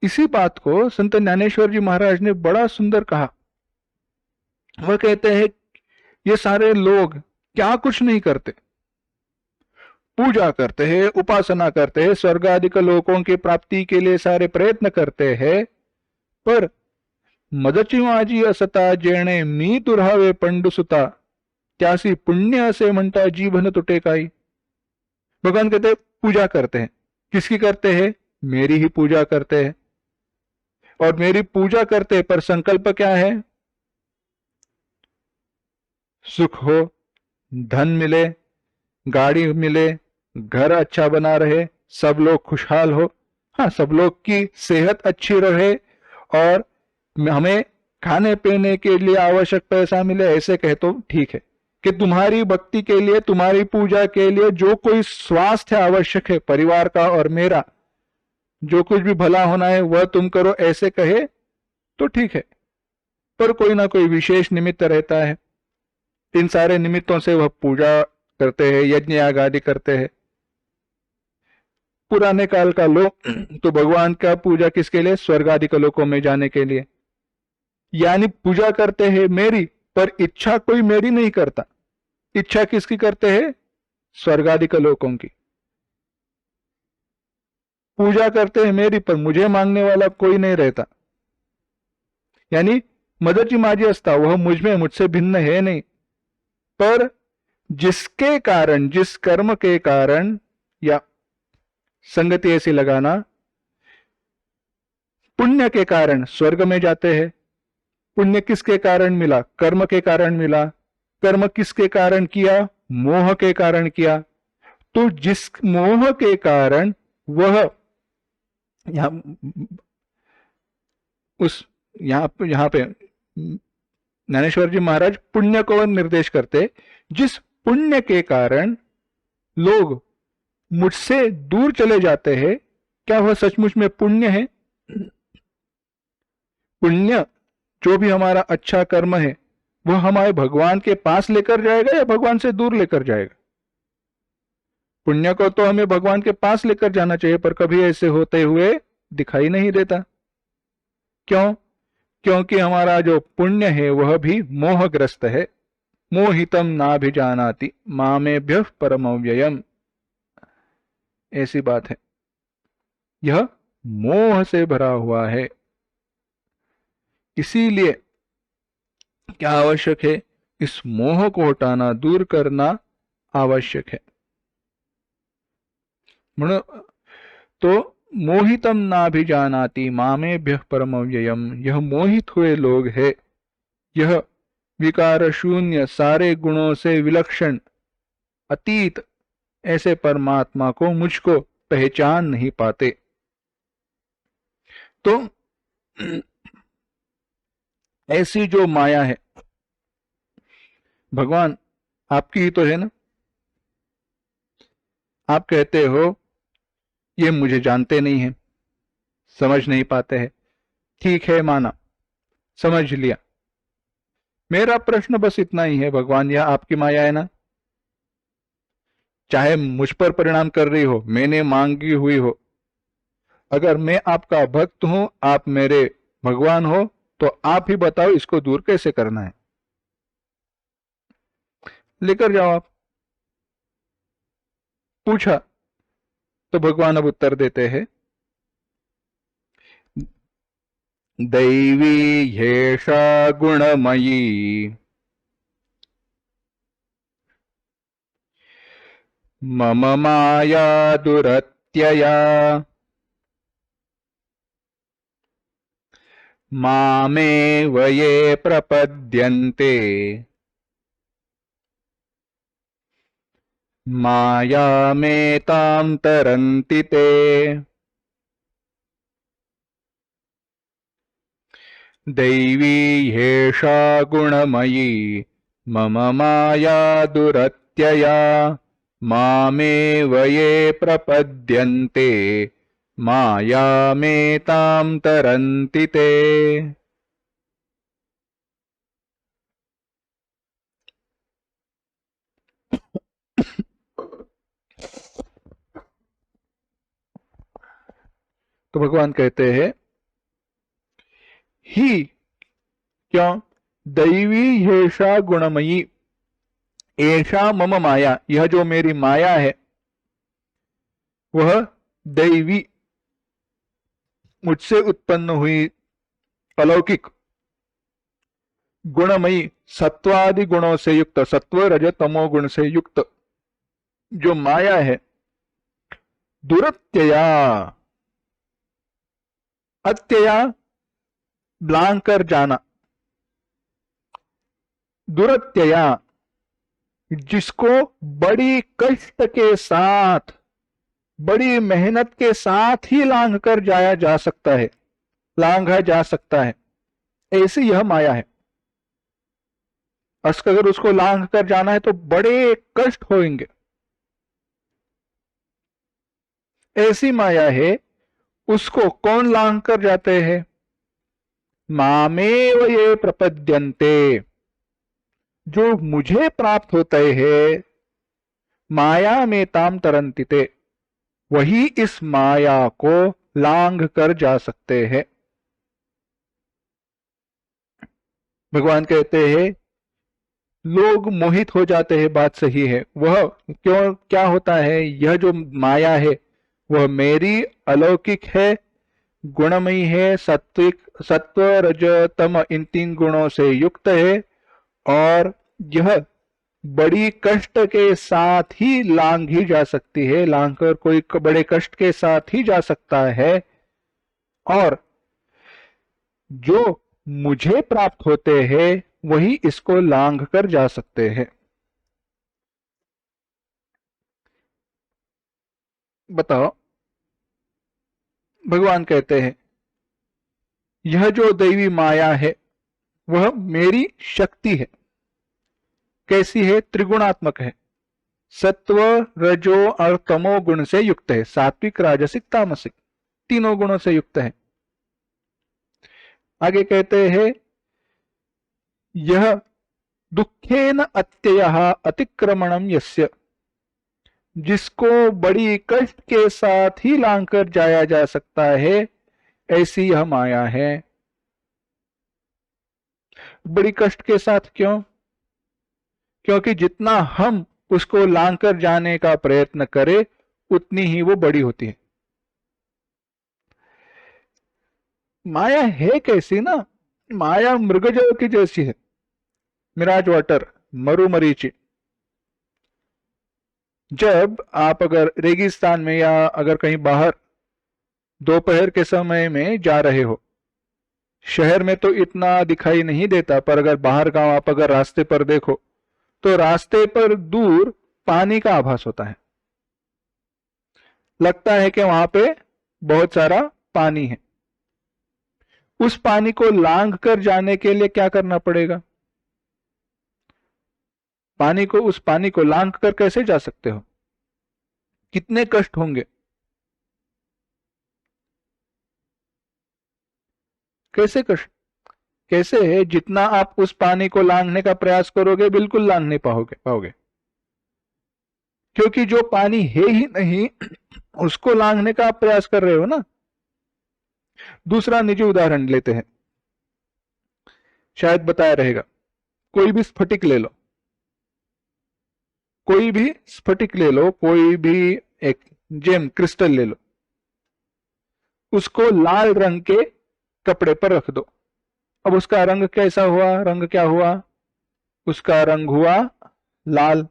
इसी बात को संत ज्ञानेश्वर जी महाराज ने बड़ा सुंदर कहा। वह कहते हैं, ये सारे लोग क्या कुछ नहीं करते, पूजा करते हैं, उपासना करते हैं, स्वर्ग आदि लोकों की प्राप्ति के लिए सारे प्रयत्न करते हैं, पर मदचिवाजी असता जेणे मी दुर्हावे पंडुसुता, त्यासी पुण्य से म्हणता जीवन तुटे काई। भगवान कहते हैं, पूजा करते हैं, किसकी करते हैं? मेरी ही पूजा करते हैं, और मेरी पूजा करते पर संकल्प क्या है? सुख हो, धन मिले, गाड़ी मिले, घर अच्छा बना रहे, सब लोग खुशहाल हो, हाँ सब लोग की सेहत अच्छी रहे, और हमें खाने पीने के लिए आवश्यक पैसा मिले ऐसे कहे तो ठीक है, कि तुम्हारी भक्ति के लिए, तुम्हारी पूजा के लिए जो कोई स्वास्थ्य आवश्यक है परिवार का और मेरा, जो कुछ भी भला होना है वह तुम करो, ऐसे कहे तो ठीक है। पर कोई ना कोई विशेष निमित्त रहता है, इन सारे निमित्तों से वह पूजा करते हैं, यज्ञ याग आदि करते हैं। पुराने काल का लोग तो भगवान का पूजा किसके लिए? स्वर्ग आदि के लोकों में जाने के लिए। यानी पूजा करते हैं मेरी, पर इच्छा कोई मेरी नहीं करता। इच्छा किसकी करते हैं? स्वर्ग आदि के लोकों की। पूजा करते हैं मेरी, पर मुझे मांगने वाला कोई नहीं रहता। यानी मदरजी माझी असता, वह मुझ में मुझसे भिन्न है नहीं, पर जिसके कारण, जिस कर्म के कारण, या संगति ऐसी लगाना, पुण्य के कारण स्वर्ग में जाते हैं। पुण्य किसके कारण मिला? कर्म के कारण मिला। कर्म किसके कारण किया? मोह के कारण किया। तो जिस मोह के कारण वह यहां पे ज्ञानेश्वर जी महाराज पुण्य को निर्देश करते, जिस पुण्य के कारण लोग मुझसे दूर चले जाते हैं, क्या वह सचमुच में पुण्य है? पुण्य जो भी हमारा अच्छा कर्म है वह हमारे भगवान के पास लेकर जाएगा या भगवान से दूर लेकर जाएगा? पुण्य को तो हमें भगवान के पास लेकर जाना चाहिए, पर कभी ऐसे होते हुए दिखाई नहीं देता। क्यों? क्योंकि हमारा जो पुण्य है वह भी मोहग्रस्त है। मोहितम नाभिजानाति मामेभ्यः परमव्ययम्, ऐसी बात है। यह मोह से भरा हुआ है। इसीलिए क्या आवश्यक है? इस मोह को हटाना, दूर करना आवश्यक है। तो मोहितम नाभिजानाति मामेभ्यः परमव्ययम्, यह मोहित हुए लोग है, यह विकार शून्य, सारे गुणों से विलक्षण, अतीत ऐसे परमात्मा को, मुझको पहचान नहीं पाते। तो ऐसी जो माया है, भगवान आपकी ही तो है ना। आप कहते हो ये मुझे जानते नहीं है, समझ नहीं पाते हैं। ठीक है, माना, समझ लिया। मेरा प्रश्न बस इतना ही है, भगवान यह आपकी माया है ना? चाहे मुझ पर परिणाम कर रही हो, मैंने मांगी हुई हो, अगर मैं आपका भक्त हूं, आप मेरे भगवान हो, तो आप ही बताओ इसको दूर कैसे करना है। लेकर जाओ आप। पूछा तो भगवान अब उत्तर देते हैं, दैवी ह्येषा गुणमयी मम माया दुरत्यया मामेव ये प्रपद्यन्ते मायामेतां तरन्ति ते। दैवी ह्येषा गुणमयी मम माया दुरत्यया मामेव ये प्रपद्यन्ते मायामेतां तरन्ति ते। तो भगवान कहते हैं, ही क्यों? दैवी ह्येषा गुणमयी, ऐषा मम माया, यह जो मेरी माया है वह दैवी, मुझसे उत्पन्न हुई अलौकिक, गुणमयी, सत्वादि गुणों से युक्त, सत्व रज तमो गुण से युक्त जो माया है, दुरत्यया, अत्यया लांग कर जाना, दुरत्यया जिसको बड़ी कष्ट के साथ, बड़ी मेहनत के साथ ही लांघ कर जाया जा सकता है, लांघा जा सकता है, ऐसी यह माया है। अगर उसको लांघ कर जाना है तो बड़े कष्ट होंगे। ऐसी माया है, उसको कौन लांघ कर जाते हैं? मामेव ये प्रपद्यन्ते, जो मुझे प्राप्त होते हैं, माया में ताम तरंतिते, वही इस माया को लांघ कर जा सकते हैं। भगवान कहते हैं लोग मोहित हो जाते हैं, बात सही है। वह क्यों, क्या होता है? यह जो माया है वह मेरी अलौकिक है, गुणमयी है, सात्विक, सत्व, रज, तम, इन 3 गुणों से युक्त है, और यह बड़ी कष्ट के साथ ही लांघी जा सकती है, लांघ कर कोई बड़े कष्ट के साथ ही जा सकता है। और जो मुझे प्राप्त होते हैं वही इसको लांघ कर जा सकते हैं। बताओ, भगवान कहते हैं यह जो दैवी माया है वह मेरी शक्ति है। कैसी है? त्रिगुणात्मक है, सत्व, रजो और तमो गुण से युक्त है, सात्विक, राजसिक, तामसिक, तीनों गुणों से युक्त है। आगे कहते हैं यह दुखेन अत्ययः अतिक्रमणम यस्य, जिसको बड़ी कष्ट के साथ ही लांघ कर जाया जा सकता है, ऐसी यह माया है। बड़ी कष्ट के साथ क्यों? क्योंकि जितना हम उसको लांघ कर जाने का प्रयत्न करें उतनी ही वो बड़ी होती है। माया है कैसी ना, माया मृगजल की जैसी है, मिराज वाटर, मरुमरीचि। जब आप अगर रेगिस्तान में या अगर कहीं बाहर दोपहर के समय में जा रहे हो, शहर में तो इतना दिखाई नहीं देता, पर अगर बाहर गांव आप अगर रास्ते पर देखो तो रास्ते पर दूर पानी का आभास होता है, लगता है कि वहां पे बहुत सारा पानी है। उस पानी को लांघ कर जाने के लिए क्या करना पड़ेगा? उस पानी को लांघ कर कैसे जा सकते हो? कितने कष्ट होंगे? कैसे कष्ट? कैसे है? जितना आप उस पानी को लांघने का प्रयास करोगे बिल्कुल लांघ नहीं पाओगे, क्योंकि जो पानी है ही नहीं उसको लांघने का आप प्रयास कर रहे हो ना। दूसरा निजी उदाहरण लेते हैं, शायद बताया रहेगा। कोई भी स्फटिक ले लो, कोई भी स्फटिक ले लो, कोई भी एक जेम क्रिस्टल ले लो, उसको लाल रंग के कपड़े पर रख दो। अब उसका रंग कैसा हुआ? रंग क्या हुआ? उसका रंग हुआ लाल।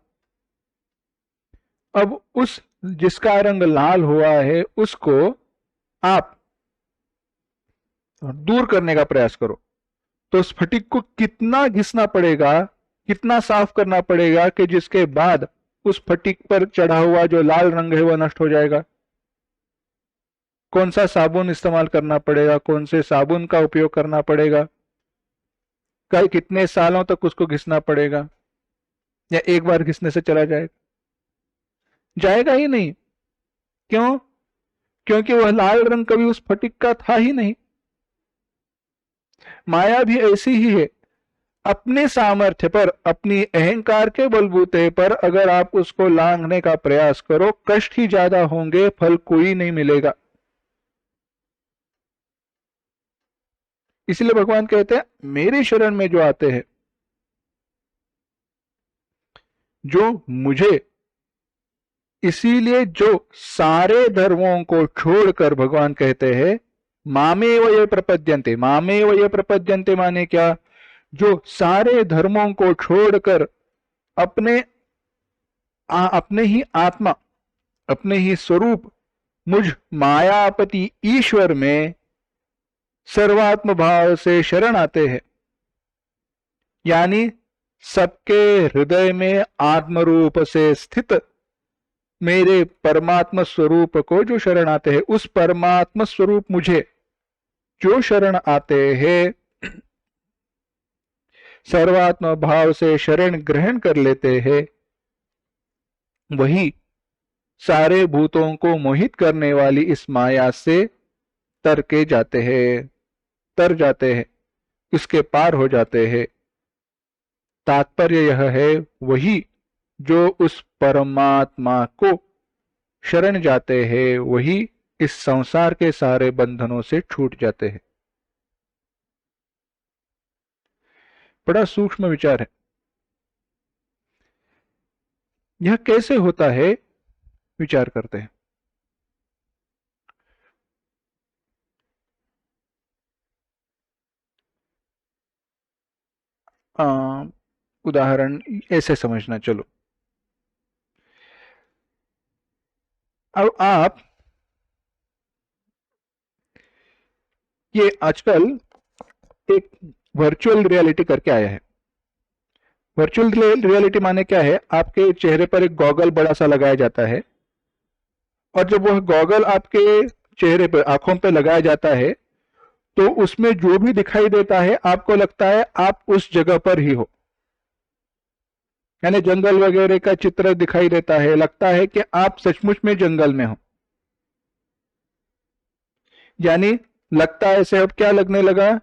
अब उस जिसका रंग लाल हुआ है उसको आप दूर करने का प्रयास करो तो स्फटिक को कितना घिसना पड़ेगा, कितना साफ करना पड़ेगा कि जिसके बाद उस स्फटिक पर चढ़ा हुआ जो लाल रंग है वह नष्ट हो जाएगा। कौन सा साबुन इस्तेमाल करना पड़ेगा, कौन से साबुन का उपयोग करना पड़ेगा, कई कितने सालों तक उसको घिसना पड़ेगा, या एक बार घिसने से चला जाएगा? जाएगा ही नहीं। क्यों? क्योंकि वह लाल रंग कभी उस स्फटिक का था ही नहीं। माया भी ऐसी ही है, अपने सामर्थ्य पर, अपनी अहंकार के बलबूते पर अगर आप उसको लांघने का प्रयास करो, कष्ट ही ज्यादा होंगे, फल कोई नहीं मिलेगा। इसलिए भगवान कहते हैं मेरे शरण में जो आते हैं, जो मुझे, इसीलिए जो सारे धर्मों को छोड़कर भगवान कहते हैं मामेव ये प्रपद्यन्ते। मामेव ये प्रपद्यन्ते माने क्या? जो सारे धर्मों को छोड़कर अपने अपने ही आत्मा, अपने ही स्वरूप मुझ मायापति ईश्वर में सर्वात्म भाव से शरण आते हैं, यानी सबके हृदय में आत्मरूप से स्थित मेरे परमात्मा स्वरूप को जो शरण आते हैं, उस परमात्मा स्वरूप मुझे जो शरण आते हैं, सर्वात्म भाव से शरण ग्रहण कर लेते हैं, वही सारे भूतों को मोहित करने वाली इस माया से तर जाते हैं, इसके पार हो जाते हैं। तात्पर्य यह है, वही जो उस परमात्मा को शरण जाते हैं, वही इस संसार के सारे बंधनों से छूट जाते हैं। बड़ा सूक्ष्म विचार है। यह कैसे होता है, विचार करते हैं। उदाहरण ऐसे समझना, चलो। अब आप ये आजकल एक वर्चुअल रियलिटी करके आया है। वर्चुअल रियलिटी माने क्या है, आपके चेहरे पर एक गॉगल बड़ा सा लगाया जाता है, और जब वह गॉगल आपके चेहरे पर, आंखों पे लगाया जाता है, तो उसमें जो भी दिखाई देता है आपको लगता है आप उस जगह पर ही हो। यानी जंगल वगैरह का चित्र दिखाई देता है, लगता है कि आप सचमुच में जंगल में हो। यानी लगता है ऐसे, अब क्या लगने लगा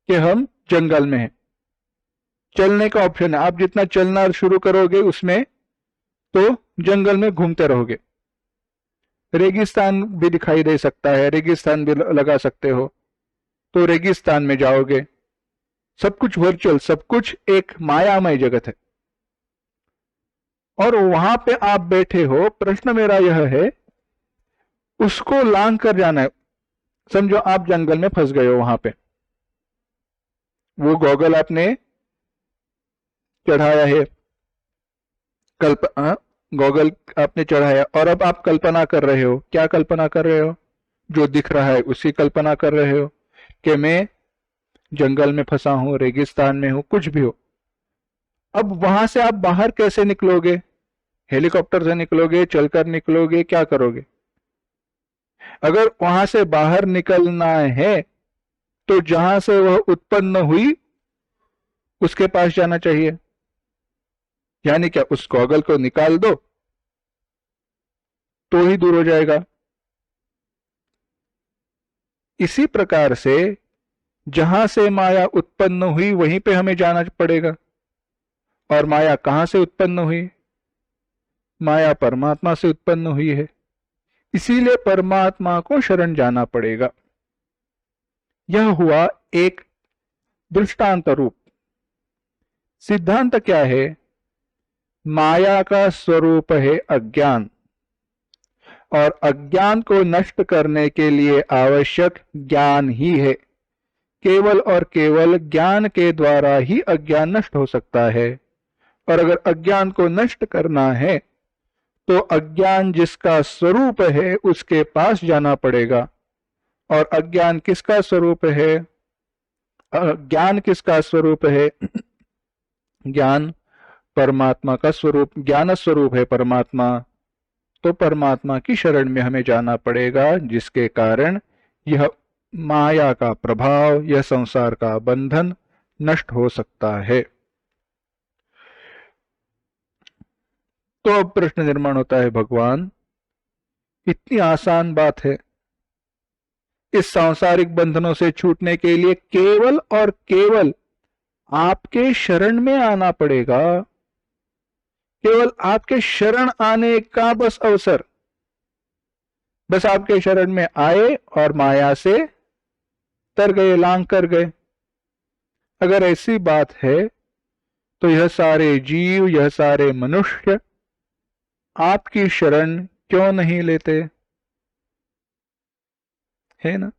कि हम जंगल में हैं। चलने का ऑप्शन है, आप जितना चलना शुरू करोगे उसमें तो जंगल में घूमते रहोगे। रेगिस्तान भी दिखाई दे सकता है, रेगिस्तान भी लगा सकते हो, तो रेगिस्तान में जाओगे। सब कुछ वर्चुअल, सब कुछ एक मायामय जगत है, और वहां पे आप बैठे हो। प्रश्न मेरा यह है, उसको लांग कर जाना है। समझो आप जंगल में फंस गए हो, वहां पे वो गॉगल आपने चढ़ाया है, गॉगल आपने चढ़ाया, और अब आप कल्पना कर रहे हो। क्या कल्पना कर रहे हो? जो दिख रहा है उसी कल्पना कर रहे हो कि मैं जंगल में फंसा हूं, रेगिस्तान में हूं, कुछ भी हो। अब वहां से आप बाहर कैसे निकलोगे? हेलीकॉप्टर से निकलोगे, चलकर निकलोगे, क्या करोगे? अगर वहां से बाहर निकलना है तो जहां से वह उत्पन्न हुई उसके पास जाना चाहिए। यानी क्या, उस गॉगल को निकाल दो तो ही दूर हो जाएगा। इसी प्रकार से जहां से माया उत्पन्न हुई वहीं पे हमें जाना पड़ेगा। और माया कहां से उत्पन्न हुई? माया परमात्मा से उत्पन्न हुई है, इसीलिए परमात्मा को शरण जाना पड़ेगा। यह हुआ एक दृष्टांत रूप। सिद्धांत क्या है? माया का स्वरूप है अज्ञान, और अज्ञान को नष्ट करने के लिए आवश्यक ज्ञान ही है। केवल और केवल ज्ञान के द्वारा ही अज्ञान नष्ट हो सकता है। और अगर अज्ञान को नष्ट करना है तो अज्ञान जिसका स्वरूप है उसके पास जाना पड़ेगा। और अज्ञान किसका स्वरूप है? ज्ञान किसका स्वरूप है? ज्ञान परमात्मा का स्वरूप, ज्ञान स्वरूप है परमात्मा। तो परमात्मा की शरण में हमें जाना पड़ेगा, जिसके कारण यह माया का प्रभाव, यह संसार का बंधन नष्ट हो सकता है। तो अब प्रश्न निर्माण होता है, भगवान इतनी आसान बात है, इस सांसारिक बंधनों से छूटने के लिए केवल और केवल आपके शरण में आना पड़ेगा। केवल आपके शरण आने का बस अवसर, बस आपके शरण में आए और माया से तर गए, लांग कर गए। अगर ऐसी बात है तो यह सारे जीव, यह सारे मनुष्य आपकी शरण क्यों नहीं लेते? है ना?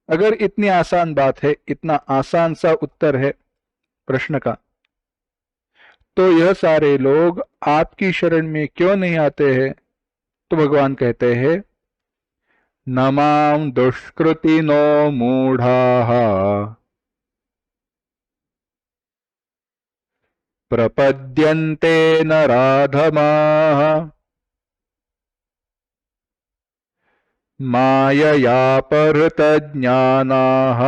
अगर इतनी आसान बात है, इतना आसान सा उत्तर है प्रश्न का, तो यह सारे लोग आपकी शरण में क्यों नहीं आते हैं? तो भगवान कहते हैं, न मां दुष्कृतिनो मूढ़ाः प्रपद्यन्ते नराधमाः माययापहृतज्ञानाः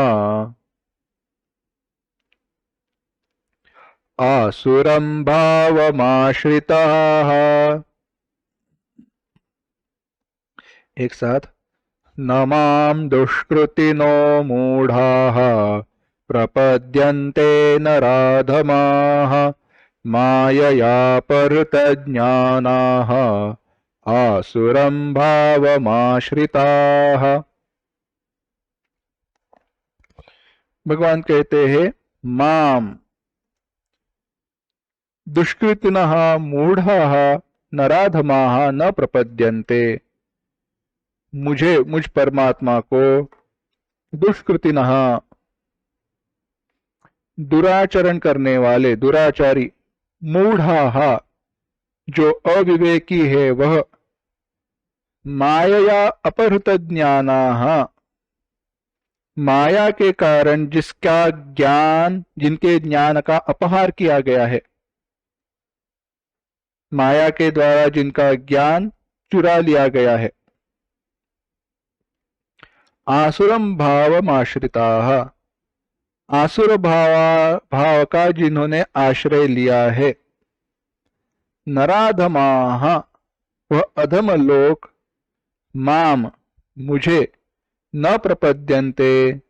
आसुरं भावमाश्रिताः। एक साथ, न मां दुष्कृतिनो मूढ़ाः प्रपद्यन्ते नराधमाः माययापहृतज्ञानाः आसुरं भावमाश्रिताः। भगवान कहते हैं, माम दुष्कृतिनः मूढ़ाः नराधमाः न प्रपद्यन्ते, मुझ परमात्मा को दुष्कृतिनः दुराचरण करने वाले, दुराचारी, मूढ़ाः जो अविवेकी है वह, माया अपहृत ज्ञानाः माया के कारण जिसका ज्ञान, जिनके ज्ञान का अपहार किया गया है, माया के द्वारा जिनका ज्ञान चुरा लिया गया है। आसुरम भावमाश्रिताः, आसुर भाव का जिन्होंने आश्रय लिया है। नराधमाः वह अधम लोक, माम मुझे, न प्रपद्यन्ते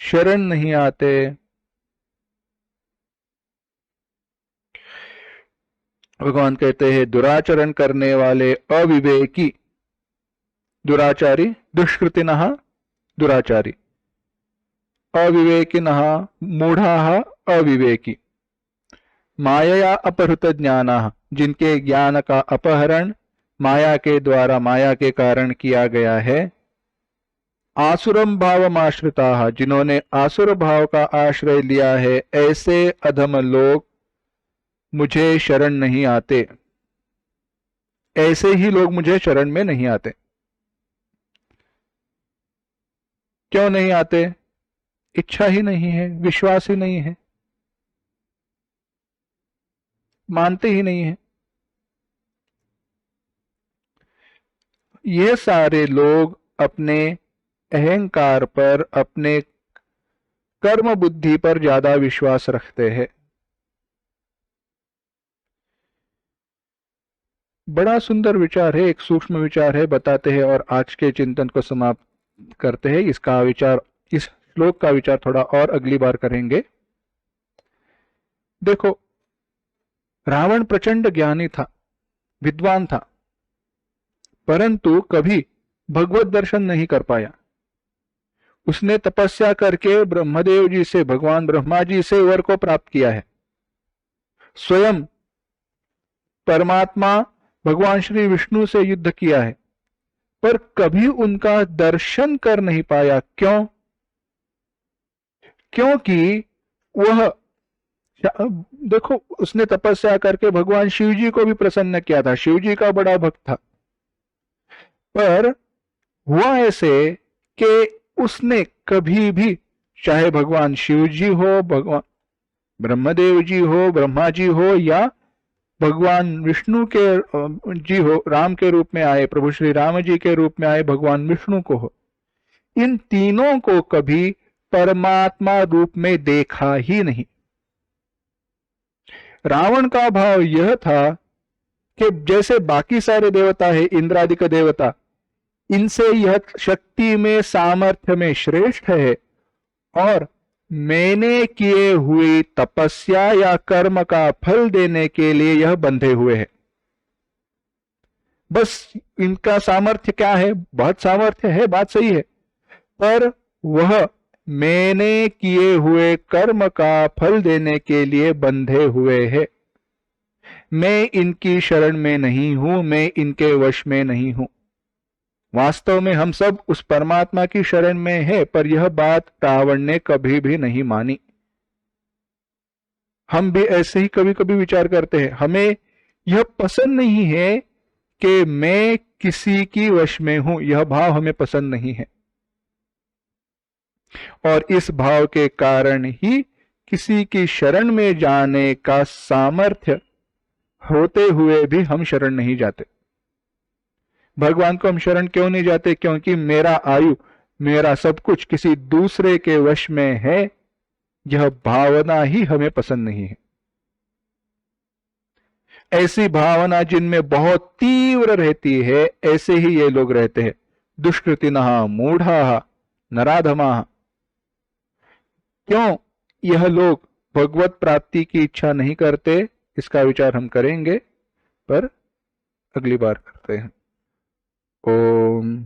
शरण नहीं आते। भगवान कहते हैं, दुराचरण करने वाले अविवेकी, दुराचारी, दुष्कृतिनः दुराचारी, अविवेकिनः मूढ़ाः अविवेकी, मायया अपहृत ज्ञानाः जिनके ज्ञान का अपहरण माया के द्वारा, माया के कारण किया गया है। आसुरम भावमाश्रिताः जिन्होंने आसुर भाव का आश्रय लिया है, ऐसे अधम लोग मुझे शरण नहीं आते। ऐसे ही लोग मुझे शरण में नहीं आते। क्यों नहीं आते? इच्छा ही नहीं है, विश्वास ही नहीं है, मानते ही नहीं है। ये सारे लोग अपने अहंकार पर, अपने कर्म बुद्धि पर ज्यादा विश्वास रखते हैं। बड़ा सुंदर विचार है, एक सूक्ष्म विचार है, बताते हैं और आज के चिंतन को समाप्त करते हैं। इसका विचार, इस श्लोक का विचार थोड़ा और अगली बार करेंगे। देखो, रावण प्रचंड ज्ञानी था, विद्वान था, परंतु कभी भगवत दर्शन नहीं कर पाया। उसने तपस्या करके ब्रह्मदेव जी से, भगवान ब्रह्मा जी से वर को प्राप्त किया है। स्वयं परमात्मा भगवान श्री विष्णु से युद्ध किया है, पर कभी उनका दर्शन कर नहीं पाया। क्यों? क्योंकि वह, देखो, उसने तपस्या करके भगवान शिव जी को भी प्रसन्न किया था, शिव जी का बड़ा भक्त था, पर हुआ ऐसे कि उसने कभी भी, चाहे भगवान शिव जी हो, भगवान ब्रह्मदेव जी हो, ब्रह्मा जी हो, या भगवान विष्णु के जी हो, राम के रूप में आए, प्रभु श्री राम जी के रूप में आए भगवान विष्णु को हो, इन तीनों को कभी परमात्मा रूप में देखा ही नहीं। रावण का भाव यह था कि जैसे बाकी सारे देवता है, इंद्रादिक देवता, इनसे यह शक्ति में, सामर्थ्य में श्रेष्ठ है, और मैंने किए हुई तपस्या या कर्म का फल देने के लिए यह बंधे हुए हैं। बस इनका सामर्थ्य क्या है? बहुत सामर्थ्य है, बात सही है, पर वह मैंने किए हुए कर्म का फल देने के लिए बंधे हुए हैं। मैं इनकी शरण में नहीं हूं, मैं इनके वश में नहीं हूं। वास्तव में हम सब उस परमात्मा की शरण में है, पर यह बात रावण ने कभी भी नहीं मानी। हम भी ऐसे ही कभी कभी विचार करते हैं, हमें यह पसंद नहीं है कि मैं किसी की वश में हूं, यह भाव हमें पसंद नहीं है, और इस भाव के कारण ही किसी की शरण में जाने का सामर्थ्य होते हुए भी हम शरण नहीं जाते। भगवान को हम शरण क्यों नहीं जाते? क्योंकि मेरा आयु, मेरा सब कुछ किसी दूसरे के वश में है, यह भावना ही हमें पसंद नहीं है। ऐसी भावना जिनमें बहुत तीव्र रहती है, ऐसे ही ये लोग रहते हैं। दुष्कृतिनः मूढ़ाः नराधमाः। क्यों यह लोग भगवत प्राप्ति की इच्छा नहीं करते, इसका विचार हम करेंगे, पर अगली बार करते हैं। ओम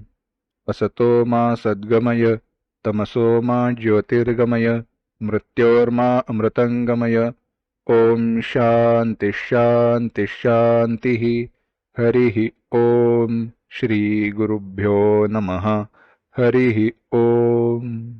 असतो मा सद्गमय तमसो मा ज्योतिर्गमय मृत्योर्मा अमृतंगमय। ओम शांति शांति शांति। हरि ओम। श्री गुरुभ्यो नमः। हरि ओम।